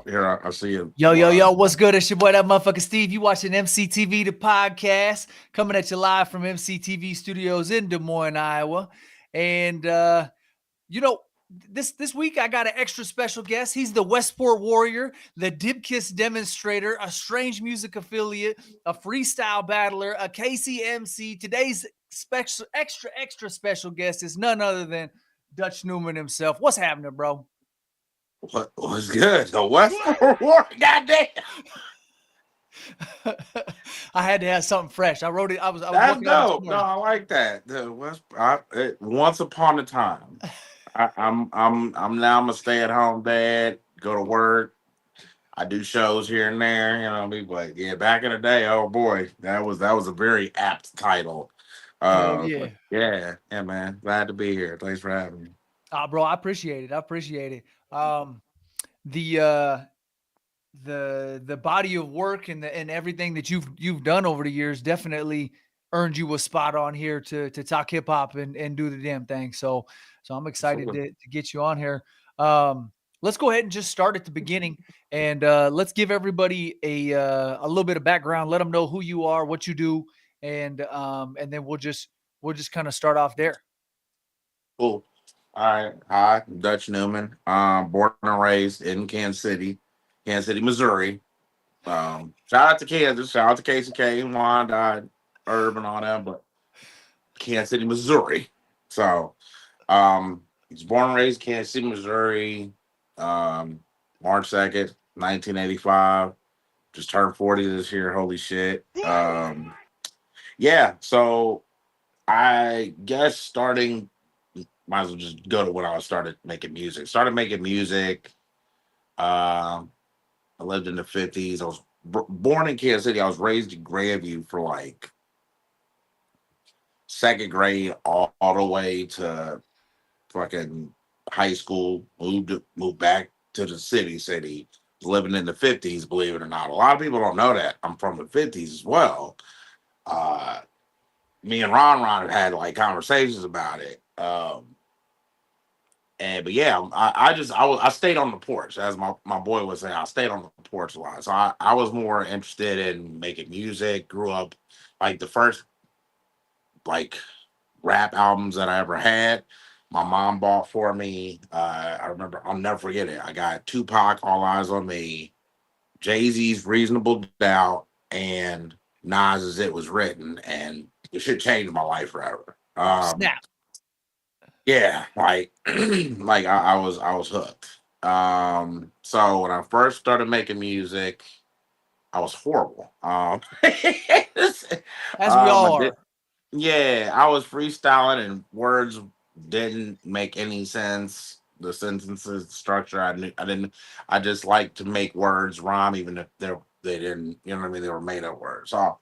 here I see it. Yo, what's good? It's your boy, that motherfucker Steve. You watching EmceeTV The Podcast, coming at you live from EmceeTV Studios in Des Moines, Iowa. And, this week I got an extra special guest. He's the Westport Warrior, the Dip Kiss demonstrator, a strange music affiliate, a freestyle battler, a KCMC. Today's extra special guest is none other than Dutch Newman himself. What's happening, bro? What was good? The Westport War, goddamn. I had to have something fresh. I wrote it. I was That's working on it dope. this No, morning. I like that. The once upon a time. I'm now I'm a stay-at-home dad. Go to work. I do shows here and there. You know, be like, yeah. Back in the day, oh boy, that was a very apt title. Hell yeah. Yeah, man. Glad to be here. Thanks for having me. Bro, I appreciate it. The body of work and everything that you've done over the years definitely earned you a spot on here to talk hip hop and do the damn thing. So I'm excited to get you on here. Let's go ahead and just start at the beginning, and let's give everybody a little bit of background. Let them know who you are, what you do, and then we'll just kind of start off there. Cool. All right. Hi, I'm Dutch Newman. Born and raised in Kansas City, Missouri. Shout out to Kansas. Shout out to KCK, Wyandotte, Herb, and all that. But Kansas City, Missouri. So, was born and raised Kansas City, Missouri. March 2nd, 1985. Just turned 40 this year. Holy shit. Yeah. So I guess starting. Might as well just go to when I started making music. Started making music. I lived in the 50s. I was born in Kansas City. I was raised in Grandview for like second grade all the way to fucking high school. Moved back to the city. Living in the 50s, believe it or not. A lot of people don't know that. I'm from the 50s as well. Me and Ron have had like conversations about it. But yeah, I stayed on the porch, as my boy would say. I stayed on the porch a lot, so I was more interested in making music. Grew up like the first like rap albums that I ever had. My mom bought for me. I remember, I'll never forget it. I got Tupac, All Eyes on Me, Jay-Z's Reasonable Doubt, and Nas's It Was Written, and it should change my life forever. Snap. Yeah, like like I was hooked. So when I first started making music, I was horrible. As we all are. Yeah, I was freestyling and words didn't make any sense. The sentences structure, I just like to make words rhyme even if they didn't, you know what I mean, they were made up words. So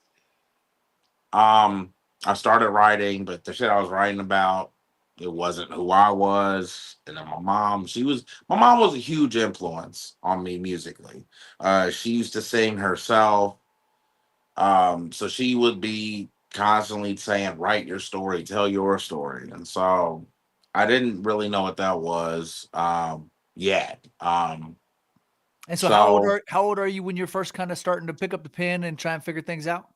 I started writing, but the shit I was writing about, it wasn't who I was. And then my mom was a huge influence on me musically. She used to sing herself. So she would be constantly saying, write your story, tell your story. And so I didn't really know what that was yet. And so how old are you when you're first kind of starting to pick up the pen and try and figure things out?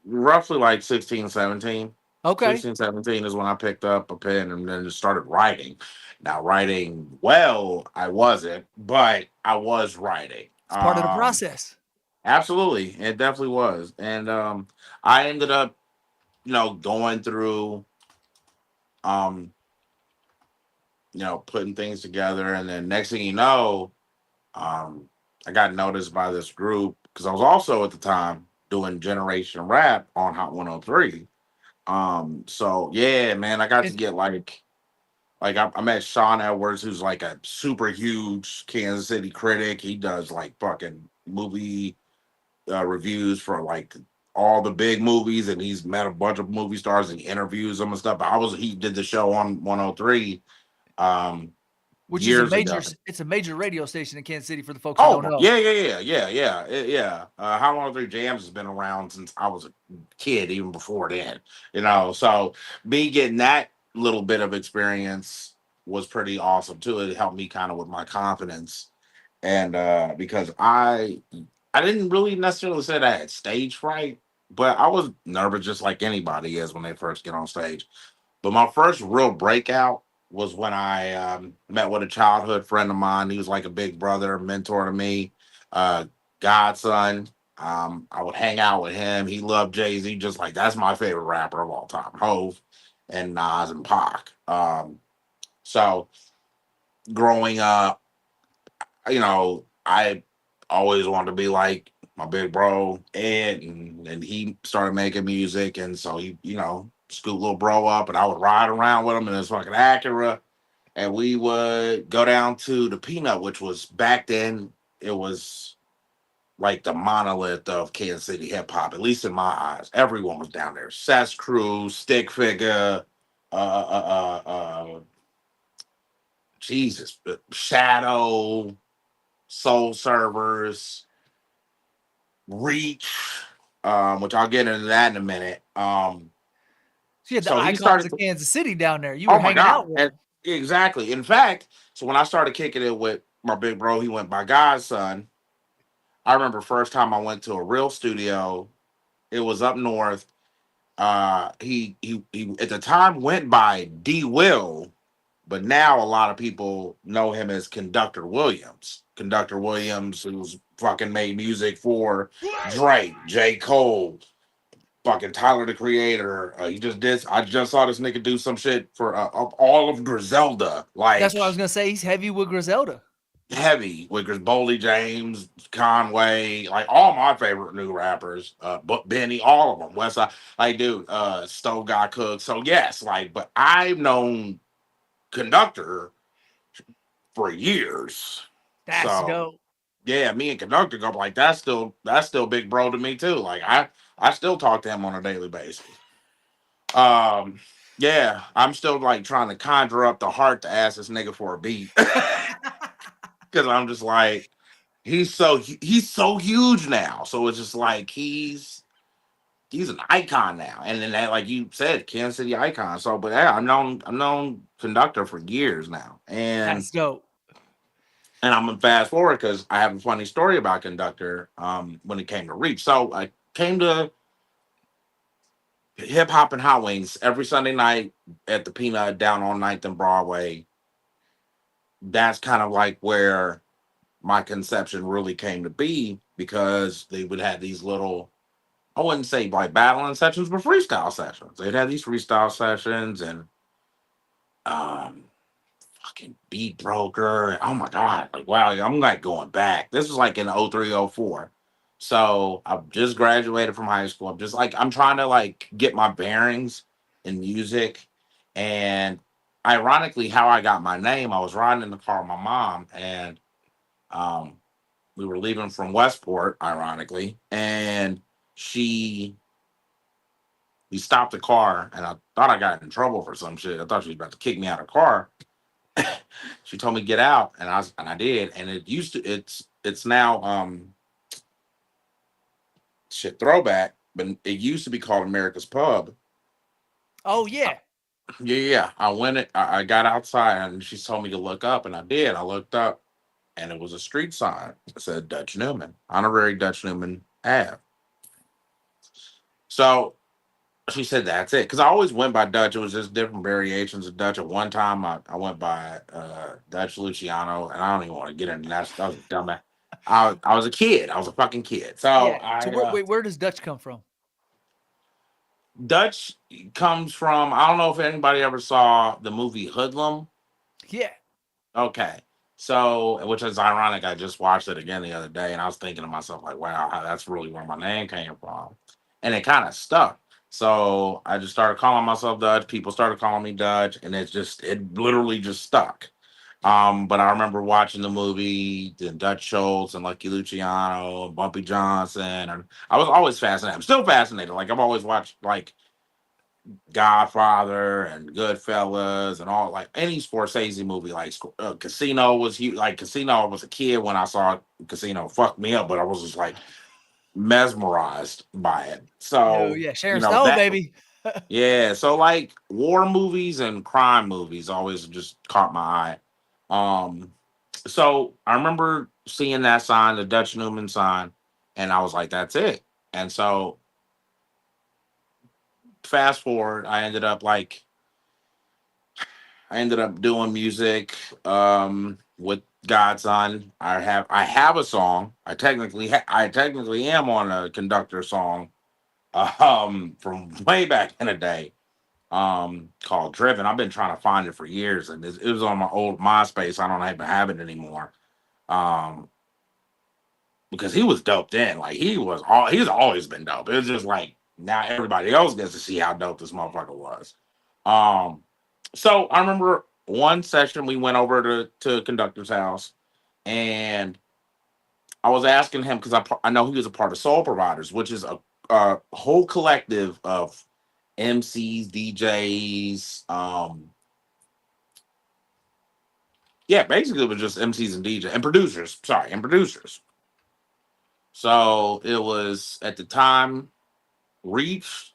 Roughly like 16, 17. Okay. 16, 17 is when I picked up a pen and then just started writing. Now, writing well, I wasn't, but I was writing. It's part of the process. Absolutely. It definitely was. And I ended up, going through, putting things together. And then next thing you know, I got noticed by this group because I was also at the time doing Generation Rap on Hot 103. So yeah, man, I got to get like I met Sean Edwards, who's like a super huge Kansas City critic. He does like fucking movie reviews for like all the big movies, and he's met a bunch of movie stars and he interviews them and stuff. But he did the show on 103 which years is ago. It's a major radio station in Kansas City for the folks who don't know. Yeah. Hot 103 Jams has been around since I was a kid, even before then. So me getting that little bit of experience was pretty awesome too. It helped me kind of with my confidence. And because I didn't really necessarily say that I had stage fright, but I was nervous just like anybody is when they first get on stage. But my first real breakout was when I met with a childhood friend of mine. He was like a big brother, mentor to me, uh, godson. I would hang out with him. He loved Jay-Z, just like that's my favorite rapper of all time, Hove and Nas and Pac. So growing up, I always wanted to be like my big bro Ed, and he started making music, and so he, scoop little bro up, and I would ride around with him in his fucking Acura, and we would go down to the Peanut, which was back then it was like the monolith of Kansas City hip hop, at least in my eyes. Everyone was down there. Sess Crew, Stick Figure, Jesus, Shadow, Soul Servers, Reach, which I'll get into that in a minute. So you had the So he icons started. of Kansas City down there. You were Oh my hanging god! out with And them. exactly. In fact, so when I started kicking it with my big bro, he went by Godson. I remember first time I went to a real studio. It was up north. He at the time went by D Will, but now a lot of people know him as Conductor Williams. Conductor Williams, who's fucking made music for Drake, J. Cole, fucking Tyler the Creator. He just did. I just saw this nigga do some shit for all of Griselda, That's like what I was gonna say. He's heavy with Griselda. heavy with Boldy James, Conway, like all my favorite new rappers. But Benny, all of them. Westside, like dude, Stove got cooked. So yes, like, but I've known Conductor for years. That's So dope. yeah, me and Conductor go like that's still big bro to me too. Like I still talk to him on a daily basis. Um, yeah, I'm still like trying to conjure up the heart to ask this nigga for a beat because I'm just like he's so huge now. So it's just like he's an icon now, and then that, like you said, Kansas City icon. So, but yeah, I'm known Conductor for years now, and That's dope. I'm gonna fast forward because I have a funny story about Conductor. When it came to Reach, so I came to Hip Hop and Hot Wings every Sunday night at the Peanut down on Ninth and Broadway. That's kind of like where my conception really came to be because they would have these little, I wouldn't say like battling sessions, but freestyle sessions. They'd have these freestyle sessions and um fucking Beat Broker. Oh my god, like wow, I'm like going back. This was like in 03, 04. So I've just graduated from high school. I'm trying to like get my bearings in music. And ironically, how I got my name, I was riding in the car with my mom and um we were leaving from Westport, ironically, and she we stopped the car and I thought I got in trouble for some shit. I thought she was about to kick me out of the car. She told me to get out and I did. And it's now shit throwback, but it used to be called America's Pub. Oh Uh, yeah. Yeah, yeah. I got outside and she told me to look up and I did. I looked up and it was a street sign. It said Dutch Newman, honorary Dutch Newman Ave. So she said that's it because I always went by Dutch. It was just different variations of Dutch. At one time, I went by Dutch Luciano, and I don't even want to get into that. That was a dumb. I was a kid. I was a fucking kid. So Yeah. So I where does Dutch come from? Dutch comes from. I don't know if anybody ever saw the movie Hoodlum. Yeah. Okay. So, which is ironic. I just watched it again the other day, and I was thinking to myself, like, wow, that's really where my name came from. And it kind of stuck. So I just started calling myself Dutch. People started calling me Dutch, and it literally just stuck. But I remember watching the movie, the Dutch Schultz and Lucky Luciano, and Bumpy Johnson, and I was always fascinated. I'm still fascinated. Like I've always watched like Godfather and Goodfellas and all like any Scorsese movie. Like Casino was huge. Like Casino, I was a kid when I saw Casino. Fucked me up, but I was just like mesmerized by it. No, So yeah. Sharon Stone, that baby. yeah. So like war movies and crime movies always just caught my eye. So I remember seeing that sign, the Dutch Newman sign, and I was like, that's it. And so fast forward, I ended up doing music with Godson. I have a song. I technically am on a conductor song from way back in the day called Driven. I've been trying to find it for years, and it was on my old MySpace. I don't even have it anymore. Um because he was doped in. Like he's always been dope. It's just like now everybody else gets to see how dope this motherfucker was. Um so I remember one session we went over to conductor's house, and I was asking him because I know he was a part of Soul Providers, which is a whole collective of MCs, DJs. Yeah, basically it was just MCs and DJ and producers. Sorry, and producers. So it was at the time Reach,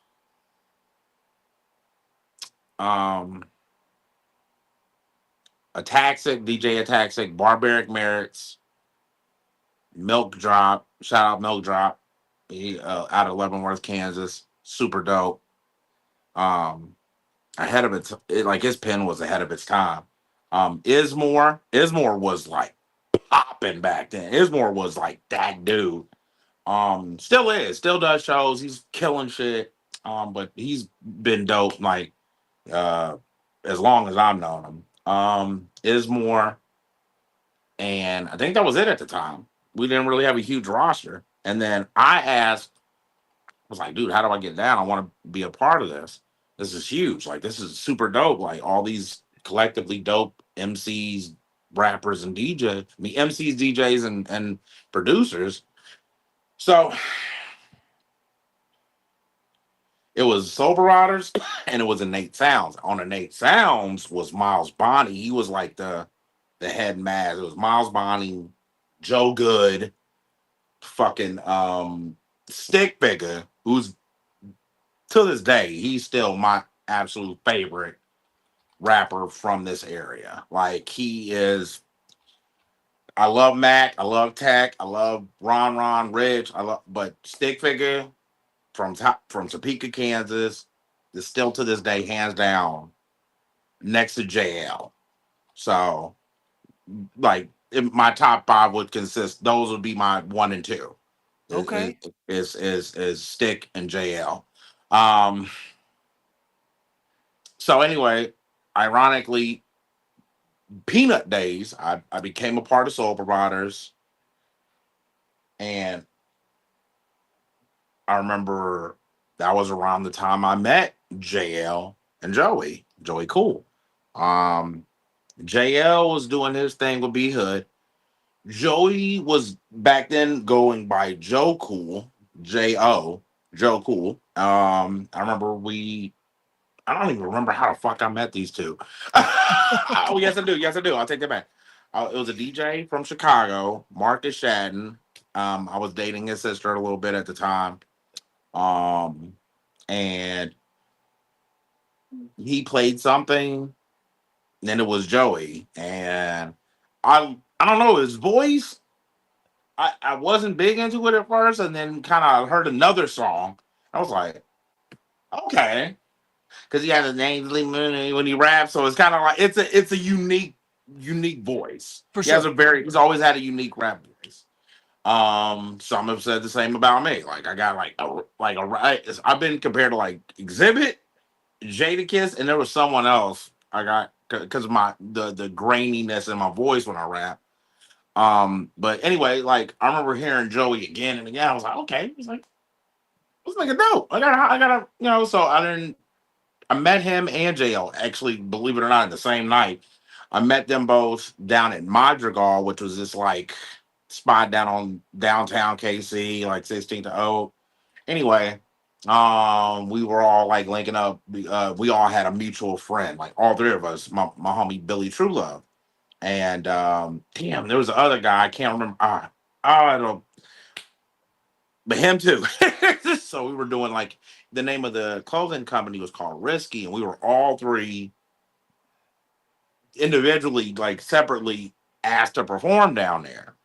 um, Ataxic, DJ Ataxic, Barbaric Merits, Milk Drop. Shout out Milk Drop. He out of Leavenworth, Kansas. Super dope. Um, ahead of like his pen was ahead of its time. Ismore was like popping back then. Ismore was like that dude. Still does shows. He's killing shit. But he's been dope like uh as long as I've known him. Ismore, and I think that was it at the time. We didn't really have a huge roster. And then I was like, dude, how do I get down? I want to be a part of this. This is huge. Like, this is super dope. Like, all these collectively dope MCs, rappers, and DJs. I mean, MCs, DJs, and producers. So it was Sober Riders and it was Innate Sounds. On Innate Sounds was Miles Bonnie. He was like the head mass. It was Miles Bonnie, Joe Good, fucking Stick Figure, who's to this day, he's still my absolute favorite rapper from this area. Like he is. I love Mac. I love Tech. I love Ron Rich. But Stick Figure from Topeka, Kansas, is still to this day hands down next to JL. So like my top five would consist. Those would be my one and two. Okay. Is Stick and JL. Um. So anyway, ironically, Peanut Days, I became a part of Soul Providers, and I remember that was around the time I met JL and Joey Cool. Um, JL was doing his thing with B.Hood. Joey was back then going by Joe Cool, J-O, Joe Cool. I remember I don't even remember how the fuck I met these two. Oh, yes, I do. Yes, I do. I'll take that back. It was a DJ from Chicago, Marcus Shadden. I was dating his sister a little bit at the time. Um, and he played something, and then it was Joey. And I don't know, his voice, I wasn't big into it at first, and then kind of heard another song. I was like, okay. Because he has a name when he raps, so it's kind of like it's a unique voice. For He has sure. he's always had a unique rap voice. Some have said the same about me. Like I got I've been compared to like Exhibit, Jadakiss, and there was someone else I got because of the graininess in my voice when I rap. But anyway, like I remember hearing Joey again and again. I was like, okay, it's like a dope. I gotta, So I met him and JL actually, believe it or not, in the same night. I met them both down at Madrigal, which was this like spot down on downtown KC, like 16th to Oak. Anyway, we were all like linking up. We all had a mutual friend, like all three of us, my homie Billy Truelove. And damn, there was the other guy, I can't remember. I don't but him too. So we were doing like the name of the clothing company was called Risky, and we were all three individually, like separately, asked to perform down there.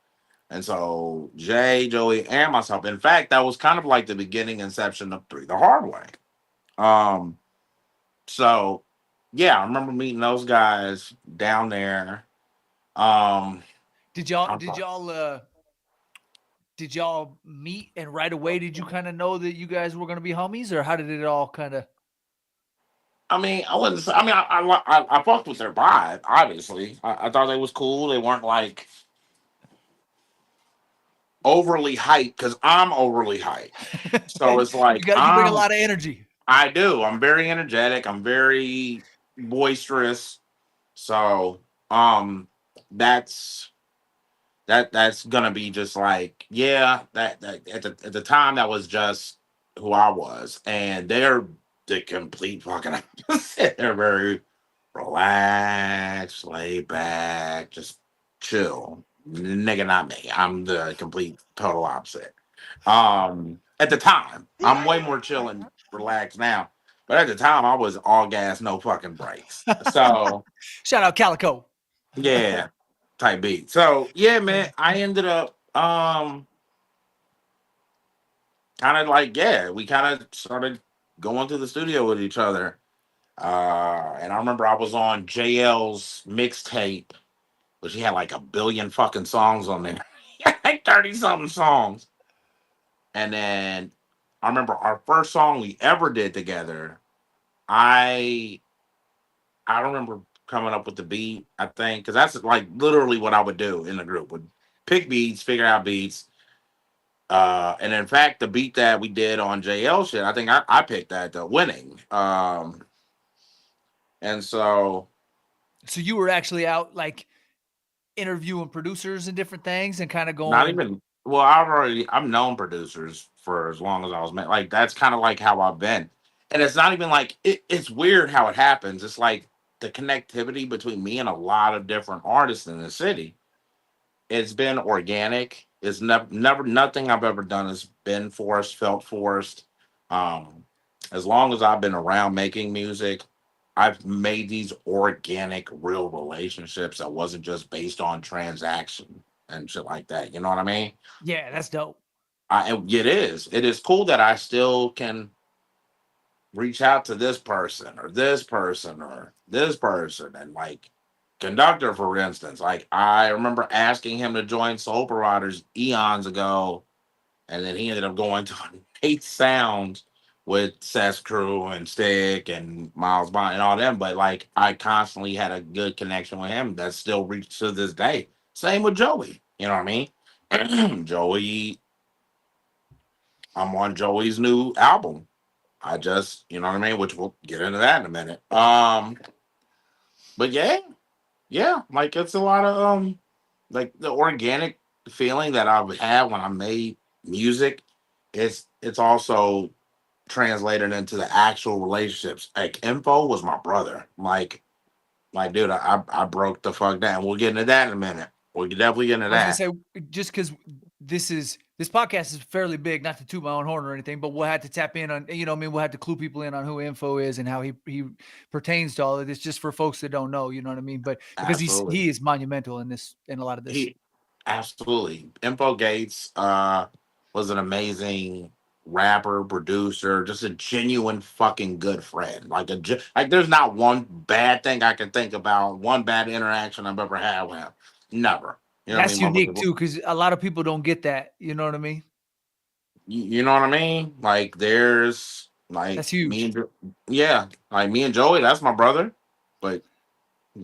And so Jay, Joey, and myself. In fact, that was kind of like the beginning inception of Three the Hard Way. Um, so yeah, I remember meeting those guys down there. Um, Did y'all I, did y'all did y'all meet and right away did you kind of know that you guys were going to be homies, or how did it all kind of? I mean, I wouldn't say. I mean, I fucked with their vibe. Obviously, I thought they was cool. They weren't like overly hyped because I'm overly hyped. So it's like You bring a lot of energy. I do. I'm very energetic. I'm very boisterous. So that's that's gonna be just like, yeah, that at the time that was just who I was. And they're the complete fucking opposite. They're very relaxed, laid back, just chill. Nigga, not me. I'm the complete total opposite. At the time, I'm way more chill and relaxed now. But at the time, I was all gas, no fucking brakes. So Shout out Calico. yeah, type beat. So yeah, man, I ended up kind of like, yeah, we kind of started going to the studio with each other. And I remember I was on JL's mixtape, which he had like a billion fucking songs on there. He had like 30 something songs. And then I remember our first song we ever did together. I I don't remember coming up with the beat, I think, because that's like literally what I would do in the group. Would pick beats, figure out beats. And in fact, the beat that we did on JL shit, I think I picked that, the winning. And so So you were actually out like interviewing producers and different things and kind of not going. even well, I've known producers for as long as I was like that's kind of like how I've been. And it's not even like it's weird how it happens. It's like the connectivity between me and a lot of different artists in the city. It's been organic. It's never nothing I've ever done has been forced, felt forced. Um, as long as I've been around making music, I've made these organic, real relationships that wasn't just based on transaction and shit like that. You know what I mean? Yeah, that's dope. It is. It is cool that I still can reach out to this person or this person or this person and like conductor, for instance. Like I remember asking him to join Sober Riders eons ago, and then he ended up going to Nate Sounds with Seth's crew and Stick and Miles Bond and all them. But like I constantly had a good connection with him that still reached to this day. Same with Joey. You know what I mean? Joey, I'm on Joey's new album. I just, you know what I mean, which we'll get into that in a minute. But yeah, yeah, like it's a lot of like the organic feeling that I've had when I made music. It's also translated into the actual relationships. Like Info was my brother. Like dude, I broke the fuck down. We'll get into that in a minute. We'll definitely get into I was gonna that. say, just because this podcast is fairly big, not to toot my own horn or anything, but we'll have to tap in on, you know, what I mean, we'll have to clue people in on who Info is and how he pertains to all of this, just for folks that don't know, you know what I mean? But because Absolutely. he is monumental in a lot of this. He absolutely. Info Gates was an amazing rapper, producer, just a genuine fucking good friend. Like there's not one bad thing I can think about, one bad interaction I've ever had with him. Never. You know what I That's mean? unique too, because a lot of people don't get that. You know what I mean? You know what I mean? Like there's like That's huge. yeah, like me and Joey, that's my brother. But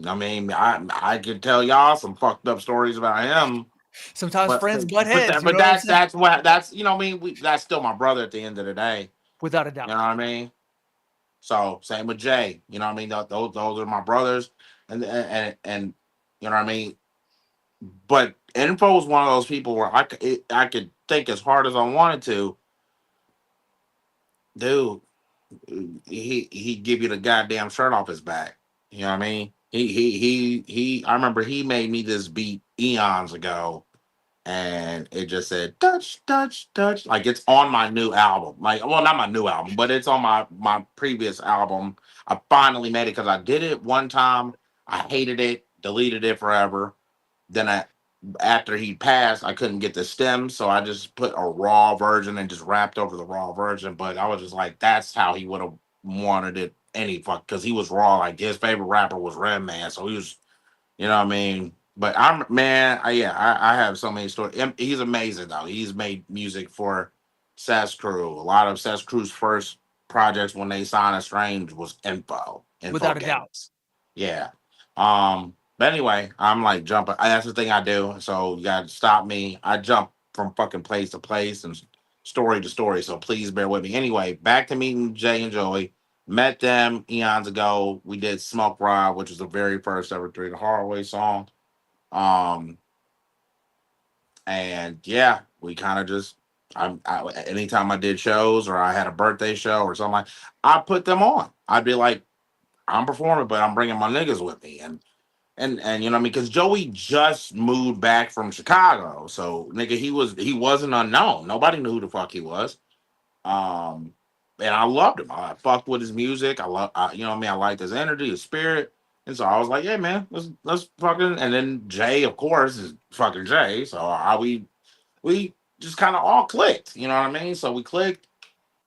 I mean, I could tell y'all some fucked up stories about him. Sometimes But friends butt but heads. that You but know what I'm that's saying? that's what that's you know what I mean that's still my brother at the end of the day. Without a You doubt. know what I mean? So same with Jay. You know what I mean? Those are my brothers, and you know what I mean. But Info is one of those people where I could think as hard as I wanted to, dude. He give you the goddamn shirt off his back. You know what I mean? He. I remember he made me this beat eons ago and it just said Dutch, Dutch, Dutch. Like it's on my new album. Like, well, not my new album, but it's on my previous album. I finally made it because I did it one time. I hated it, deleted it forever. Then after he passed, I couldn't get the stems, so I just put a raw version and just rapped over the raw version. But I was just like, that's how he would have wanted it any fuck, because he was raw. Like his favorite rapper was Redman, so he was, you know what I mean. But I'm man, I have so many stories. He's amazing though. He's made music for Seth's Crew. A lot of Seth's Crew's first projects when they signed Estranged was Info Without a doubt. Games. Yeah. But anyway, I'm like jumping. That's the thing I do. So you got to stop me. I jump from fucking place to place and story to story. So please bear with me. Anyway, back to meeting Jay and Joey. Met them eons ago. We did Smoke Ride, which was the very first ever Three the Hard Way song. Um, and yeah, we kind of just anytime I did shows or I had a birthday show or something, I put them on. I'd be like, I'm performing, but I'm bringing my niggas with me, and you know what I mean, because Joey just moved back from Chicago, so nigga, he wasn't unknown. Nobody knew who the fuck he was. Um, and I loved him. I fucked with his music. You know what I mean. I liked his energy, his spirit, and so I was like, yeah, man, let's fucking. And then Jay, of course, is fucking Jay. So we just kind of all clicked. You know what I mean? So we clicked,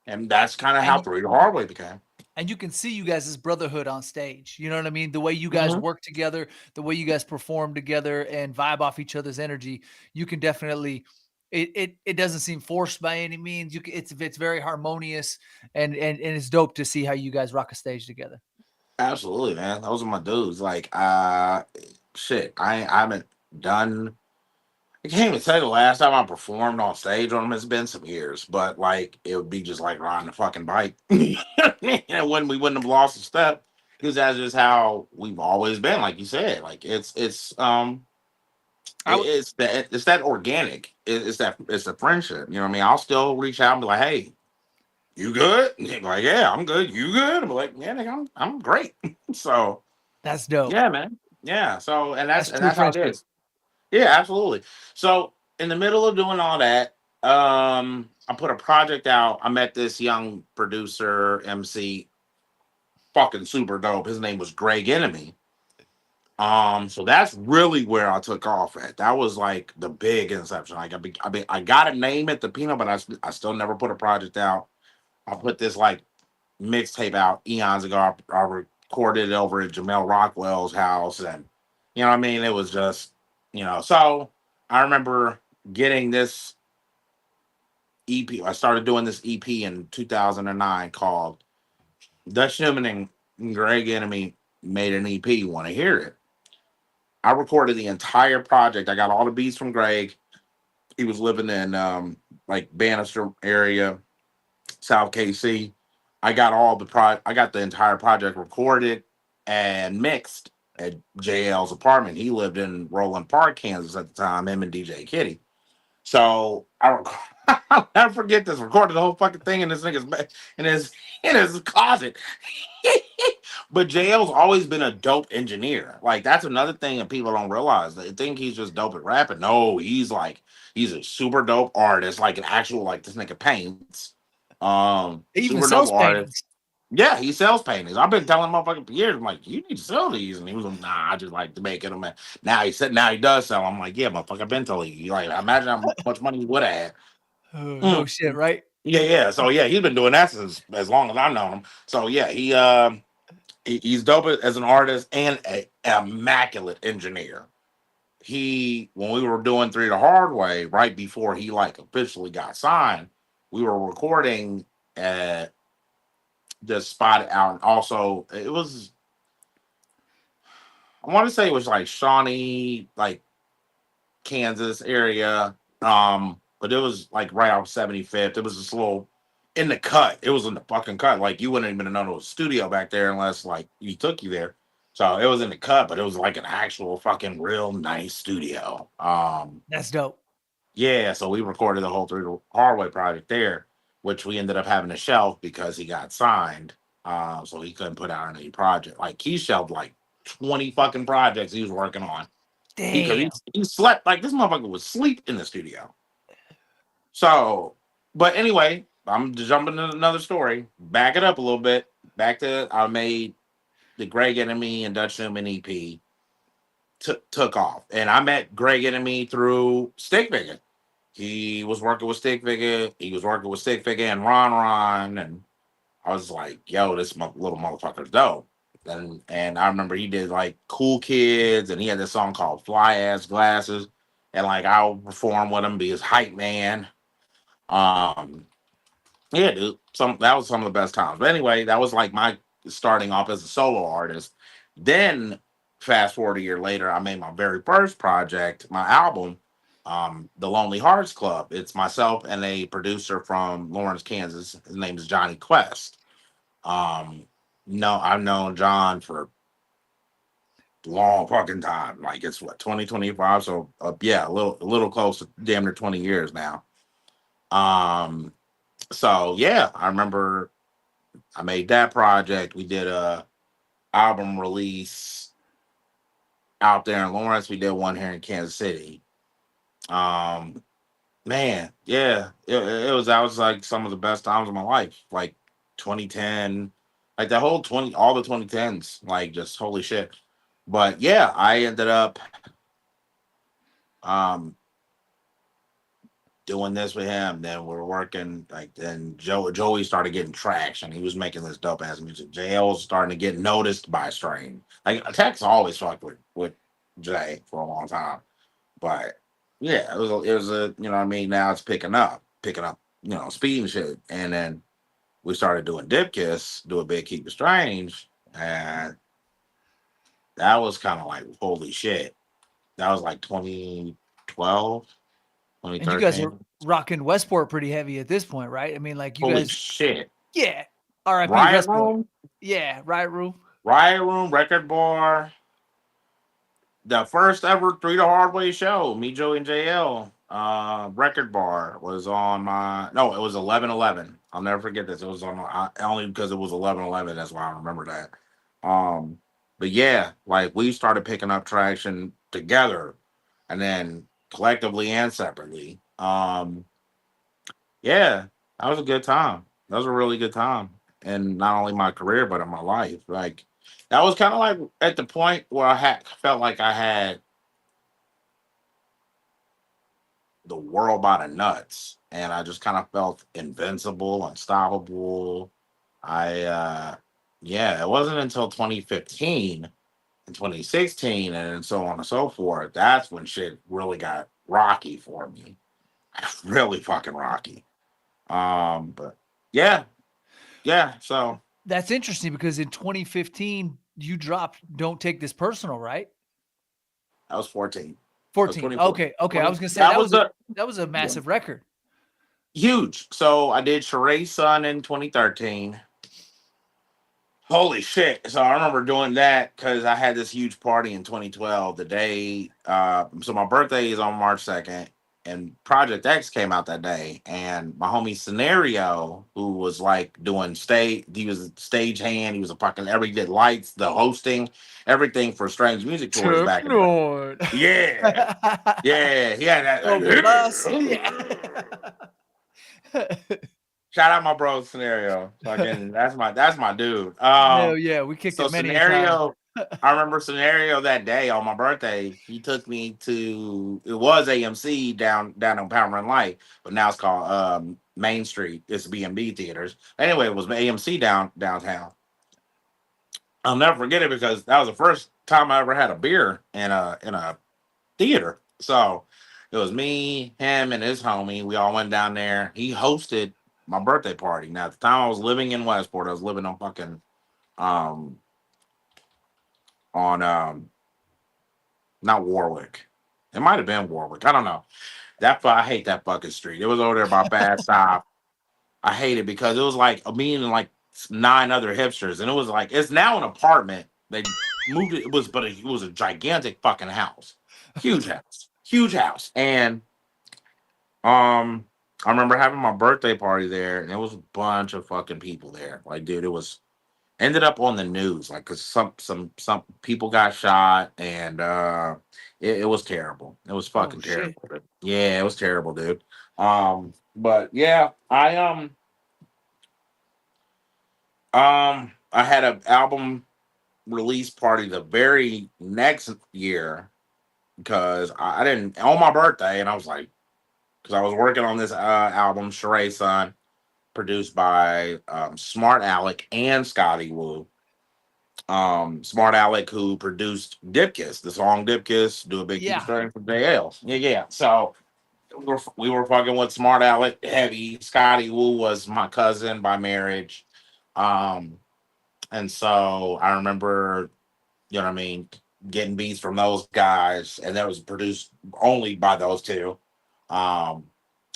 and that's kind of how And Three the Hard Way became. and you can see you guys' brotherhood on stage. You know what I mean? The way you guys Mhm. work together, the way you guys perform together and vibe off each other's energy, you can definitely it doesn't seem forced by any means. It's very harmonious and it's dope to see how you guys rock a stage together. Absolutely, man. Those are my dudes. Like, shit. I haven't done. I can't even tell you the last time I performed on stage on them. It's been some years, but like it would be just like riding a fucking bike. And when we wouldn't have lost a step, because that's just how we've always been. Like you said, like I w- it's that organic. It's the friendship. You know what I mean? I'll still reach out and be like, hey, you good? And he'd be like, yeah, I'm good. You good? I'm like, yeah, nigga, I'm great. So that's dope. yeah, man. Yeah. So That's and true that's how it friendship. is. Yeah, absolutely. So in the middle of doing all that, I put a project out. I met this young producer, MC, fucking super dope. His name was Greg Enemy. So that's really where I took off at. That was like the big inception. Like I got a name at the Peanut, but I still never put a project out. I put this like mixtape out eons ago. I recorded it over at Jamel Rockwell's house, and you know what I mean. It was just, you know. So I remember getting this EP. I started doing this EP in 2009 called Dutch Newman and Greg Enemy made an EP. Want to hear it? I recorded the entire project. I got all the beats from Greg. He was living in like Bannister area, South KC. I got the entire project recorded and mixed at JL's apartment. He lived in Roland Park, Kansas at the time, him and DJ Kitty. So I'll never forget this. Recorded the whole fucking thing in this nigga's in his in his closet. But JL's always been a dope engineer. Like that's another thing that people don't realize. They think he's just dope at rapping. No, he's a super dope artist, like an actual like this nigga paints. He even Super dope sells artist. paintings. Yeah, he sells paintings. I've been telling motherfucker for years. I'm like, you need to sell these, and he was like, nah, I just like to make it. Man, now he does sell. I'm like, yeah, motherfucker, I've been telling you. Like, imagine how much money he would have had. No shit, right? Yeah, yeah. So yeah, he's been doing that since as long as I've known him. So yeah, he's dope as an artist and an immaculate engineer. He when we were doing Three the Hard Way, right before he like officially got signed, we were recording at this spot out, and also it was I want to say it was like Shawnee, like Kansas area. But it was like right off 75th. It was this little in the cut. It was in the fucking cut. Like you wouldn't even know there was a studio back there unless like he took you there. So it was in the cut, but it was like an actual fucking real nice studio. That's dope. Yeah, so we recorded the whole Through the Hardway project there, which we ended up having to shelf because he got signed. So he couldn't put out any project. Like he shelved like 20 fucking projects he was working on. Because Damn. he slept like this motherfucker would sleep in the studio. So, but anyway, I'm jumping to another story. Back it up a little bit. Back to I made the Greg Enemy and Dutch Newman EP. took off. And I met Greg Enemy through Stick Figure. He was working with Stick Figure. He was working with Stick Figure and Ron. And I was like, yo, this little motherfucker's dope. And I remember he did like Cool Kids, and he had this song called Fly Ass Glasses. And like I would perform with him, be his hype man. Um, yeah, dude. That was some of the best times. But anyway, that was like my starting off as a solo artist. Then fast forward a year later, I made my very first project, my album, The Lonely Hearts Club. It's myself and a producer from Lawrence, Kansas. His name is Johnny Quest. No, I've known John for long fucking time. Like it's what 2025. So yeah, a little close to damn near 20 years now. Um, so yeah, I remember I made that project. We did a album release out there in Lawrence. We did one here in Kansas City. Um, man, yeah, it was that was like some of the best times of my life. Like 2010, like the whole 20, all the 2010s, like just holy shit. But yeah, I ended up um doing this with him. Then we're working like then Joey started getting traction. He was making this dope ass music. JL was starting to get noticed by Strain. Like Tex always fucked with Jay for a long time. But yeah, it was a you know what I mean, now it's picking up, speed and shit. And then we started doing Dip Kiss, do a big Keep It Strange, and that was kind of like holy shit. That was like 2012, And you guys are 2013. rocking Westport pretty heavy at this point, right? I mean, like you Holy guys, shit. yeah. R.I.P. Riot Westport. Room, Yeah, Riot Room. Record Bar, the first ever Three the Hard Way show, me, Joey, and JL. Record Bar was on my no, it was 11/11. I'll never forget this. It was on only because it was 11/11. That's why I remember that. Um, but yeah, like we started picking up traction together, and then collectively and separately. Yeah, that was a good time. That was a really good time, and not only my career but in my life. Like that was kind of like at the point where I had felt like I had the world by the nuts, and I just kind of felt invincible, unstoppable. Yeah, it wasn't until 2015 and 2016 and so on and so forth. That's when shit really got rocky for me. Really fucking rocky. But yeah, yeah. So That's interesting because in 2015 you dropped "Don't Take This Personal," right? I was 14. I was 14. 24. Okay, okay. I 20, was gonna say that was the that was a yeah, massive record. huge. So I did Sheree's Son in 2013. Holy shit. So I remember doing that because I had this huge party in 2012. The day, so my birthday is on March 2nd, and Project X came out that day. And my homie Scenario, who was like doing stage, he was a stage hand, he was a fucking every did lights, the hosting, everything for Strange Music Tours back in the day. Technoid. Yeah. Yeah. He had Over bus. that. Yeah. Shout out my bro Scenario. Fucking that's my dude. Hell yeah, we kicked So it many a time. Scenario, I remember Scenario that day on my birthday. He took me to it was AMC down on Power and Light, but now it's called Main Street. It's B&B theaters. Anyway, it was AMC downtown. I'll never forget it because that was the first time I ever had a beer in a theater. So it was me, him, and his homie. We all went down there. He hosted my birthday party. Now at the time I was living in Westport. I was living on fucking um on not Warwick. It might have been Warwick. I don't know. I hate that fucking street. It was over there by Bad Stop. I hate it because it was like me and like 9 other hipsters, and it was like it's now an apartment. They moved it. It was a gigantic fucking house, huge house, and I remember having my birthday party there, and there was a bunch of fucking people there. Like, dude, it was ended up on the news, like, cause some people got shot, and it was terrible. It was Oh fucking shit. terrible. Dude. Yeah, it was terrible, dude. But yeah, I had an album release party the very next year because I didn't on my birthday, and I was like, because I was working on this album, Sheree Son, produced by Smart Alec and Scotty Wu. Smart Alec, who produced Dipkiss, the song Dipkiss, Do a Big Keep Yeah. Straight from JL. Yeah, yeah. So we were fucking with Smart Alec heavy. Scotty Wu was my cousin by marriage. Um, and so I remember, you know what I mean, getting beats from those guys, and that was produced only by those two. Um,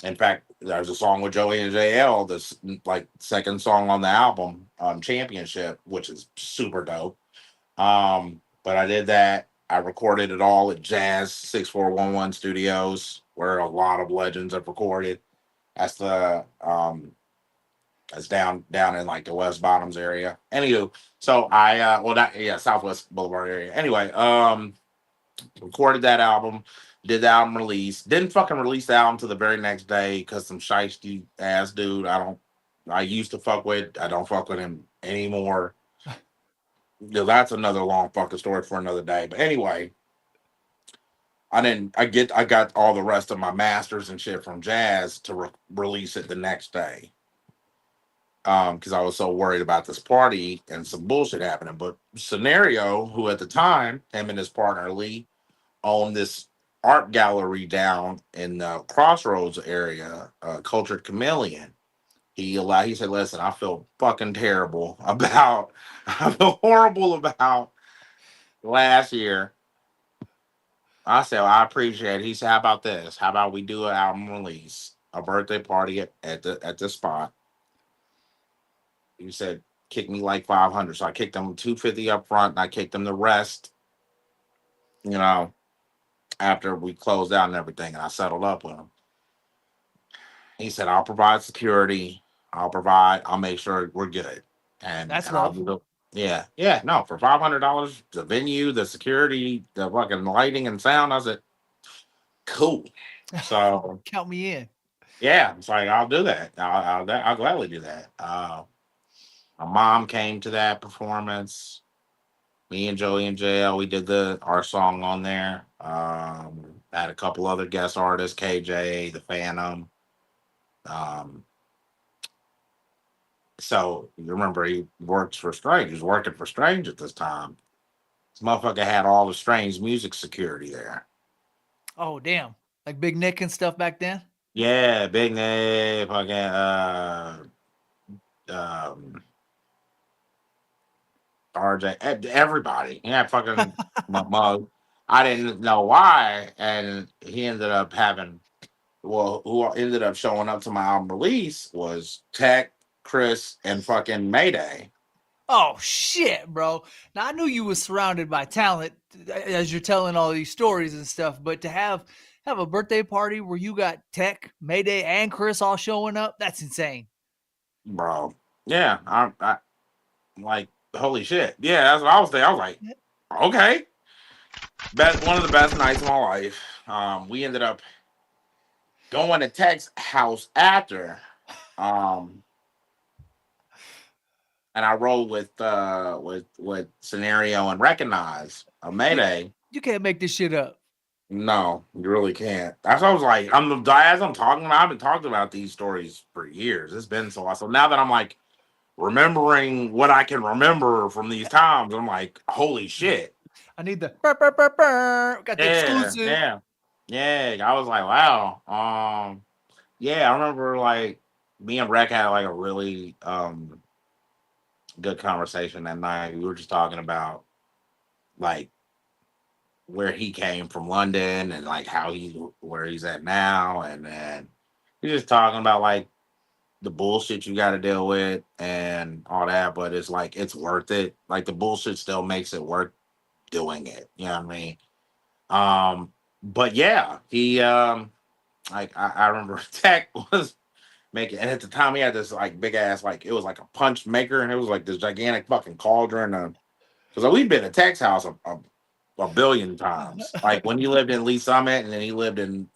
in fact, there's a song with Joey and JL, this like second song on the album, Championship, which is super dope. But I did that. I recorded it all at Jazz 6411 Studios, where a lot of legends have recorded. That's the that's down in like the West Bottoms area. Anywho, so I well that yeah, Southwest Boulevard area. Anyway, recorded that album, did the album release, didn't fucking release the album to the very next day because some shiesty ass dude I used to fuck with, I don't fuck with him anymore. Yeah, that's another long fucking story for another day. But anyway, I got all the rest of my masters and shit from Jazz to release it the next day. Because I was so worried about this party and some bullshit happening. But Scenario, who at the time, him and his partner Lee, owned this art gallery down in the Crossroads area, Cultured Chameleon. He said, "Listen, I feel fucking terrible about, I feel horrible about last year." I said, well, I appreciate it. He said, "How about this? How about we do an album release, a birthday party at the spot?" He said, "Kick me like 500." So I kicked them 250 up front, and I kicked them the rest. You know, after we closed out and everything, and I settled up with him. He said, "I'll provide security. I'll make sure we're good, and That's I'll love. do the." Yeah, yeah, no, for $500, the venue, the security, the fucking lighting and sound. I said, "Cool." So Count me in. yeah, it's like I'll do that. I'll gladly do that. My mom came to that performance. Me and Joey and JL, we did our song on there. Had a couple other guest artists, KJ, the Phantom. Um, so you remember he works for Strange. He was working for Strange at this time. This motherfucker had all the Strange music security there. Oh damn. Like Big Nick and stuff back then. Yeah, Big Nate, fucking um RJ, everybody. He had fucking my mug. I didn't know why, and he ended up having. Well, who ended up showing up to my album release was Tech, Chris, and fucking Mayday. Oh shit, bro. Now I knew you was surrounded by talent as you're telling all these stories and stuff, but to have a birthday party where you got Tech, Mayday, and Chris all showing up, that's insane. Bro. Yeah, I like holy shit. Yeah, that's what I was thinking. I was like, okay, one of the best nights of my life. We ended up going to Tech's house after. Um, and I rolled with Scenario and Recognize a You, Mayday. you can't make this shit up. No, you really can't. That's what I was like. As I'm talking, I've been talking about these stories for years. It's been so long. So now that I'm like remembering what I can remember from these times, I'm like, holy shit. I need the burr, burr, burr, burr. Got the Yeah, exclusive. yeah, yeah. I was like, wow. Yeah, I remember like me and Rec had like a really good conversation that night. We were just talking about like where he came from London and like where he's at now, and then he's just talking about like the bullshit you got to deal with and all that. But it's like it's worth it. Like the bullshit still makes it worth doing it. You know what I mean? But yeah, he like I remember Tech was making, and at the time he had this like big ass like it was like a punch maker, and it was like this gigantic fucking cauldron. Because we've been to Tech's house a billion times. Like when he lived in Lee Summit, and then he lived in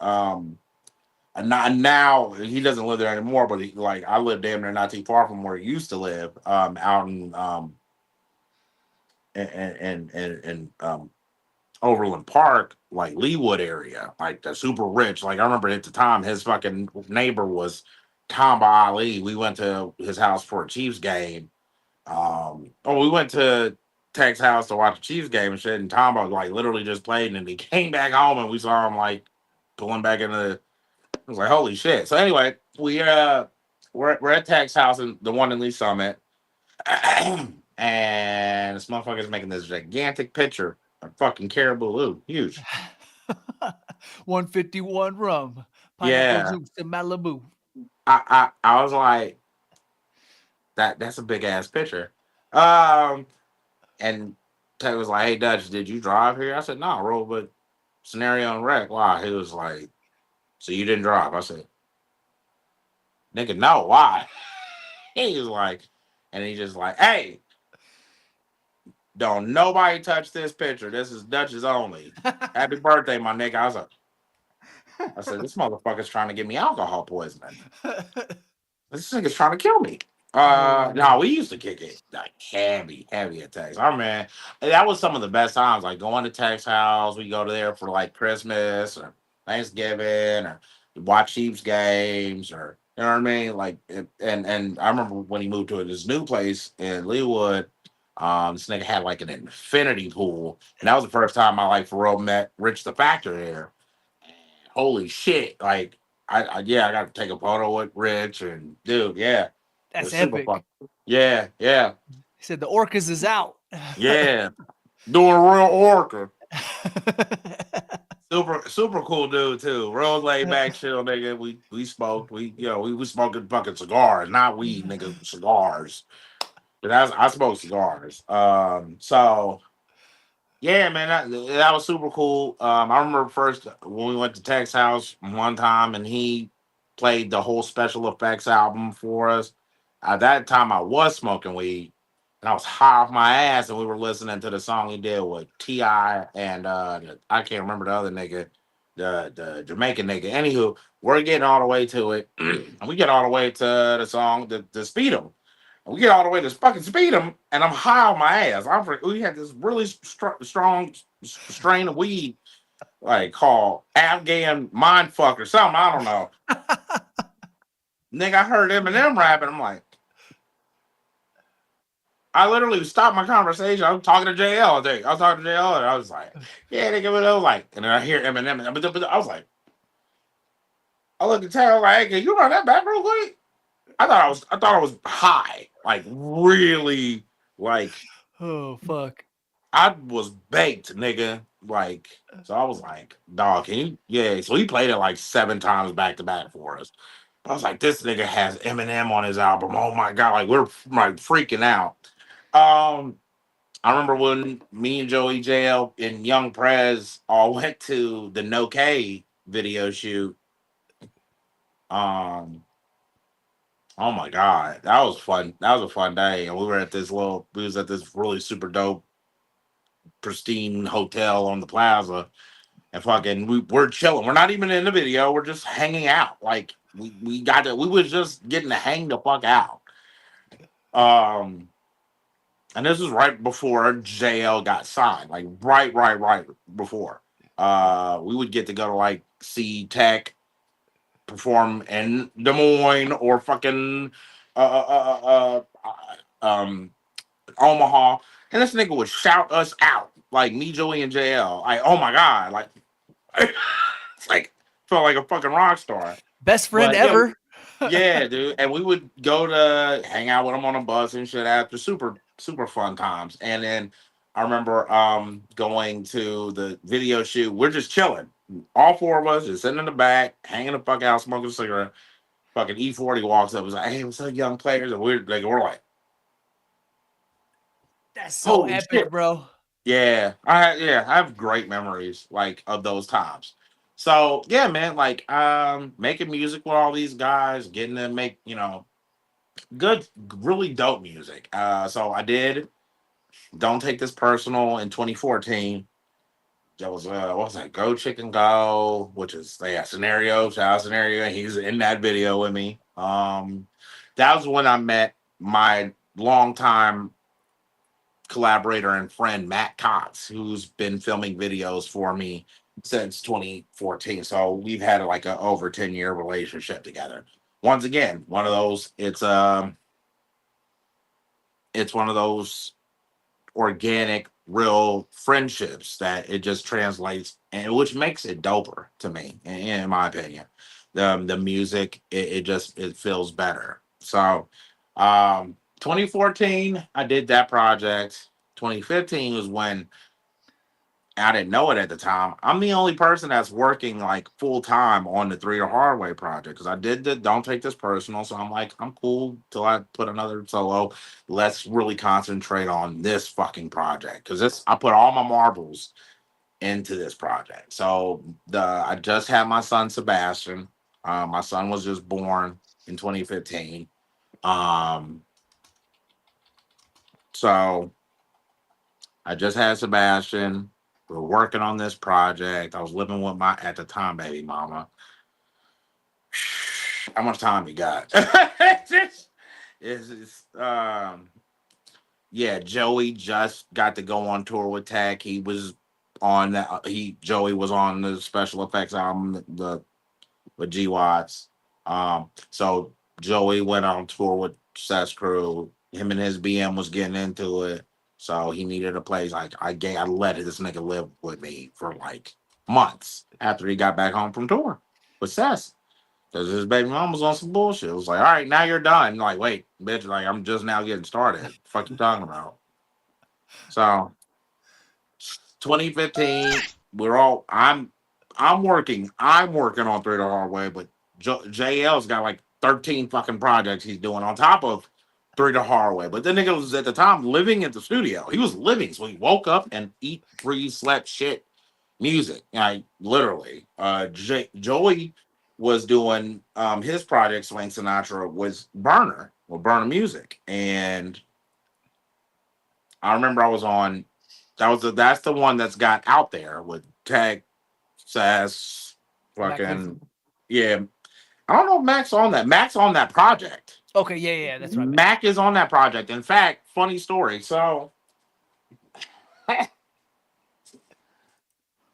and not now he doesn't live there anymore. But like I lived damn near not too far from where he used to live, out in Overland Park, like Leewood area, like the super rich. Like I remember at the time, his fucking neighbor was Tamba Ali. We went to his house for a Chiefs game. We went to Tech's house to watch the Chiefs game and shit. And Tamba like literally just played, and he came back home, and we saw him like pulling back into the. I was like, holy shit. So anyway, we're at Tech's house, and the one in Lee Summit. And this motherfucker's making this gigantic picture of fucking Caribou, huge. 151 rum, pineapple Yeah, juice to Malibu. I was like, that's a big ass picture. Um, and Ted was like, "Hey Dutch, did you drive here?" I said, "No, I rode with Scenario and Wreck." Why? He was like, "So you didn't drive?" I said, "Nigga, no, why?" He was like, and he just like, "Hey, don't nobody touch this picture. This is Dutch's only. Happy birthday, my nigga." I said, "This motherfucker's trying to give me alcohol poisoning. This nigga's trying to kill me." No, we used to kick it like heavy at Tex. I mean, that was some of the best times. Like going to Tex house, we go to there for like Christmas or Thanksgiving, or watch Chiefs games, or you know what I mean. Like, and I remember when he moved to his new place in Leewood. This nigga had like an infinity pool, and that was the first time I like for real met Rich the Factor there. Holy shit! Like, yeah, I got to take a photo with Rich, and dude, yeah, it That's was super fun. epic. Yeah, He said the orcas is out. yeah. Doing real orca. Super cool dude too. Real laid back chill nigga. We smoked. We was smoking fucking cigars, not weed, nigga. Cigars. But I smoked cigars. So yeah, man, that was super cool. I remember first when we went to Tech's house one time, and he played the whole Special Effects album for us. At that time, I was smoking weed, and I was high off my ass, and we were listening to the song he did with Ti and I can't remember the other nigga, the Jamaican nigga. Anywho, we're getting all the way to it, and we get all the way to the song, the Speed 'em. We get all the way to fucking Speed 'em, and I'm high on my ass. We had this really strong strain of weed, like called Afghan Mindfuck or something. I don't know. Nigga, I heard Eminem rapping. I'm like, I literally stopped my conversation. I was talking to JL. I was talking to JL, and I was like, yeah, nigga, but I was like, and then I hear Eminem, but I was like, I looked at Taylor like, hey, can you run that back real quick? I thought I was high, like really, like. Oh fuck. I was baked, nigga. Like, so I was like, dog, can you? Yeah. So he played it like 7 times back to back for us. I was like, this nigga has Eminem on his album. Oh my god, like we're like freaking out. Um, I remember when me and Joey JL and Young Prez all went to the No K video shoot. Um, oh my god, that was fun. That was a fun day, and we was at this really super dope, pristine hotel on the plaza. And fucking we're chilling. We're not even in the video. We're just hanging out. Like we was just getting to hang the fuck out. Um and this is right before JL got signed. Like right before. We would get to go to like see Tech perform in Des Moines or fucking Omaha. And this nigga would shout us out. Like me, Joey, and JL. Like, oh my God. Like it's like felt like a fucking rock star. Best friend But yeah, ever. yeah, dude. And we would go to hang out with him on a bus and shit after super fun times. And then I remember going to the video shoot. We're just chilling. All 4 of us just sitting in the back, hanging the fuck out, smoking a cigarette. Fucking E40 walks up and was like, hey, what's up, young players? And we're like, That's so holy epic, shit. bro. Yeah, I have great memories like of those times. So yeah, man, like making music with all these guys, getting to make, good, really dope music. So I did Don't Take This Personal in 2014. That was what was that? Go Chicken Go, which is yeah, Scenario, shout out Scenario. He's in that video with me. That was when I met my longtime collaborator and friend Matt Cox, who's been filming videos for me since 2014. So we've had like a over 10-year relationship together. Once again, one of those. It's one of those organic, real friendships that it just translates, and which makes it doper to me, in my opinion. The music, it feels better. So, 2014, I did that project. 2015 was when I didn't know it at the time. I'm the only person that's working like full time on the Three the Hard Way project because I did the Don't Take This Personal. So I'm like, I'm cool till I put another solo. Let's really concentrate on this fucking project because I put all my marbles into this project. So I just had my son Sebastian. My son was just born in 2015. Um, so I just had Sebastian. We were working on this project. I was living with my at the time baby mama. How much time you got? It's yeah, Joey just got to go on tour with Tech. He was on that. Joey was on the special effects album, the with G Watts. So Joey went on tour with Seth's crew. Him and his BM was getting into it, so he needed a place. Like I let this nigga live with me for like months after he got back home from tour with Seth. Because his baby mom was on some bullshit. It was like, all right, now you're done. Like, wait, bitch, like I'm just now getting started. Fuck you talking about? So 2015, I'm working on Three the Hard Way, but JL's got like 13 fucking projects he's doing on top of Three the Hard Way. But the nigga was at the time living at the studio. He was living, so he woke up and eat, breathe, slept, shit, music. Like literally. Joey was doing his project Swing Sinatra was Burner Music. And I remember I was on that's the one that's got out there with Tag Sass fucking yeah. I don't know if Mac's on that. Mac's on that project. Okay, yeah, that's right. Mac is on that project. In fact, funny story. So I'm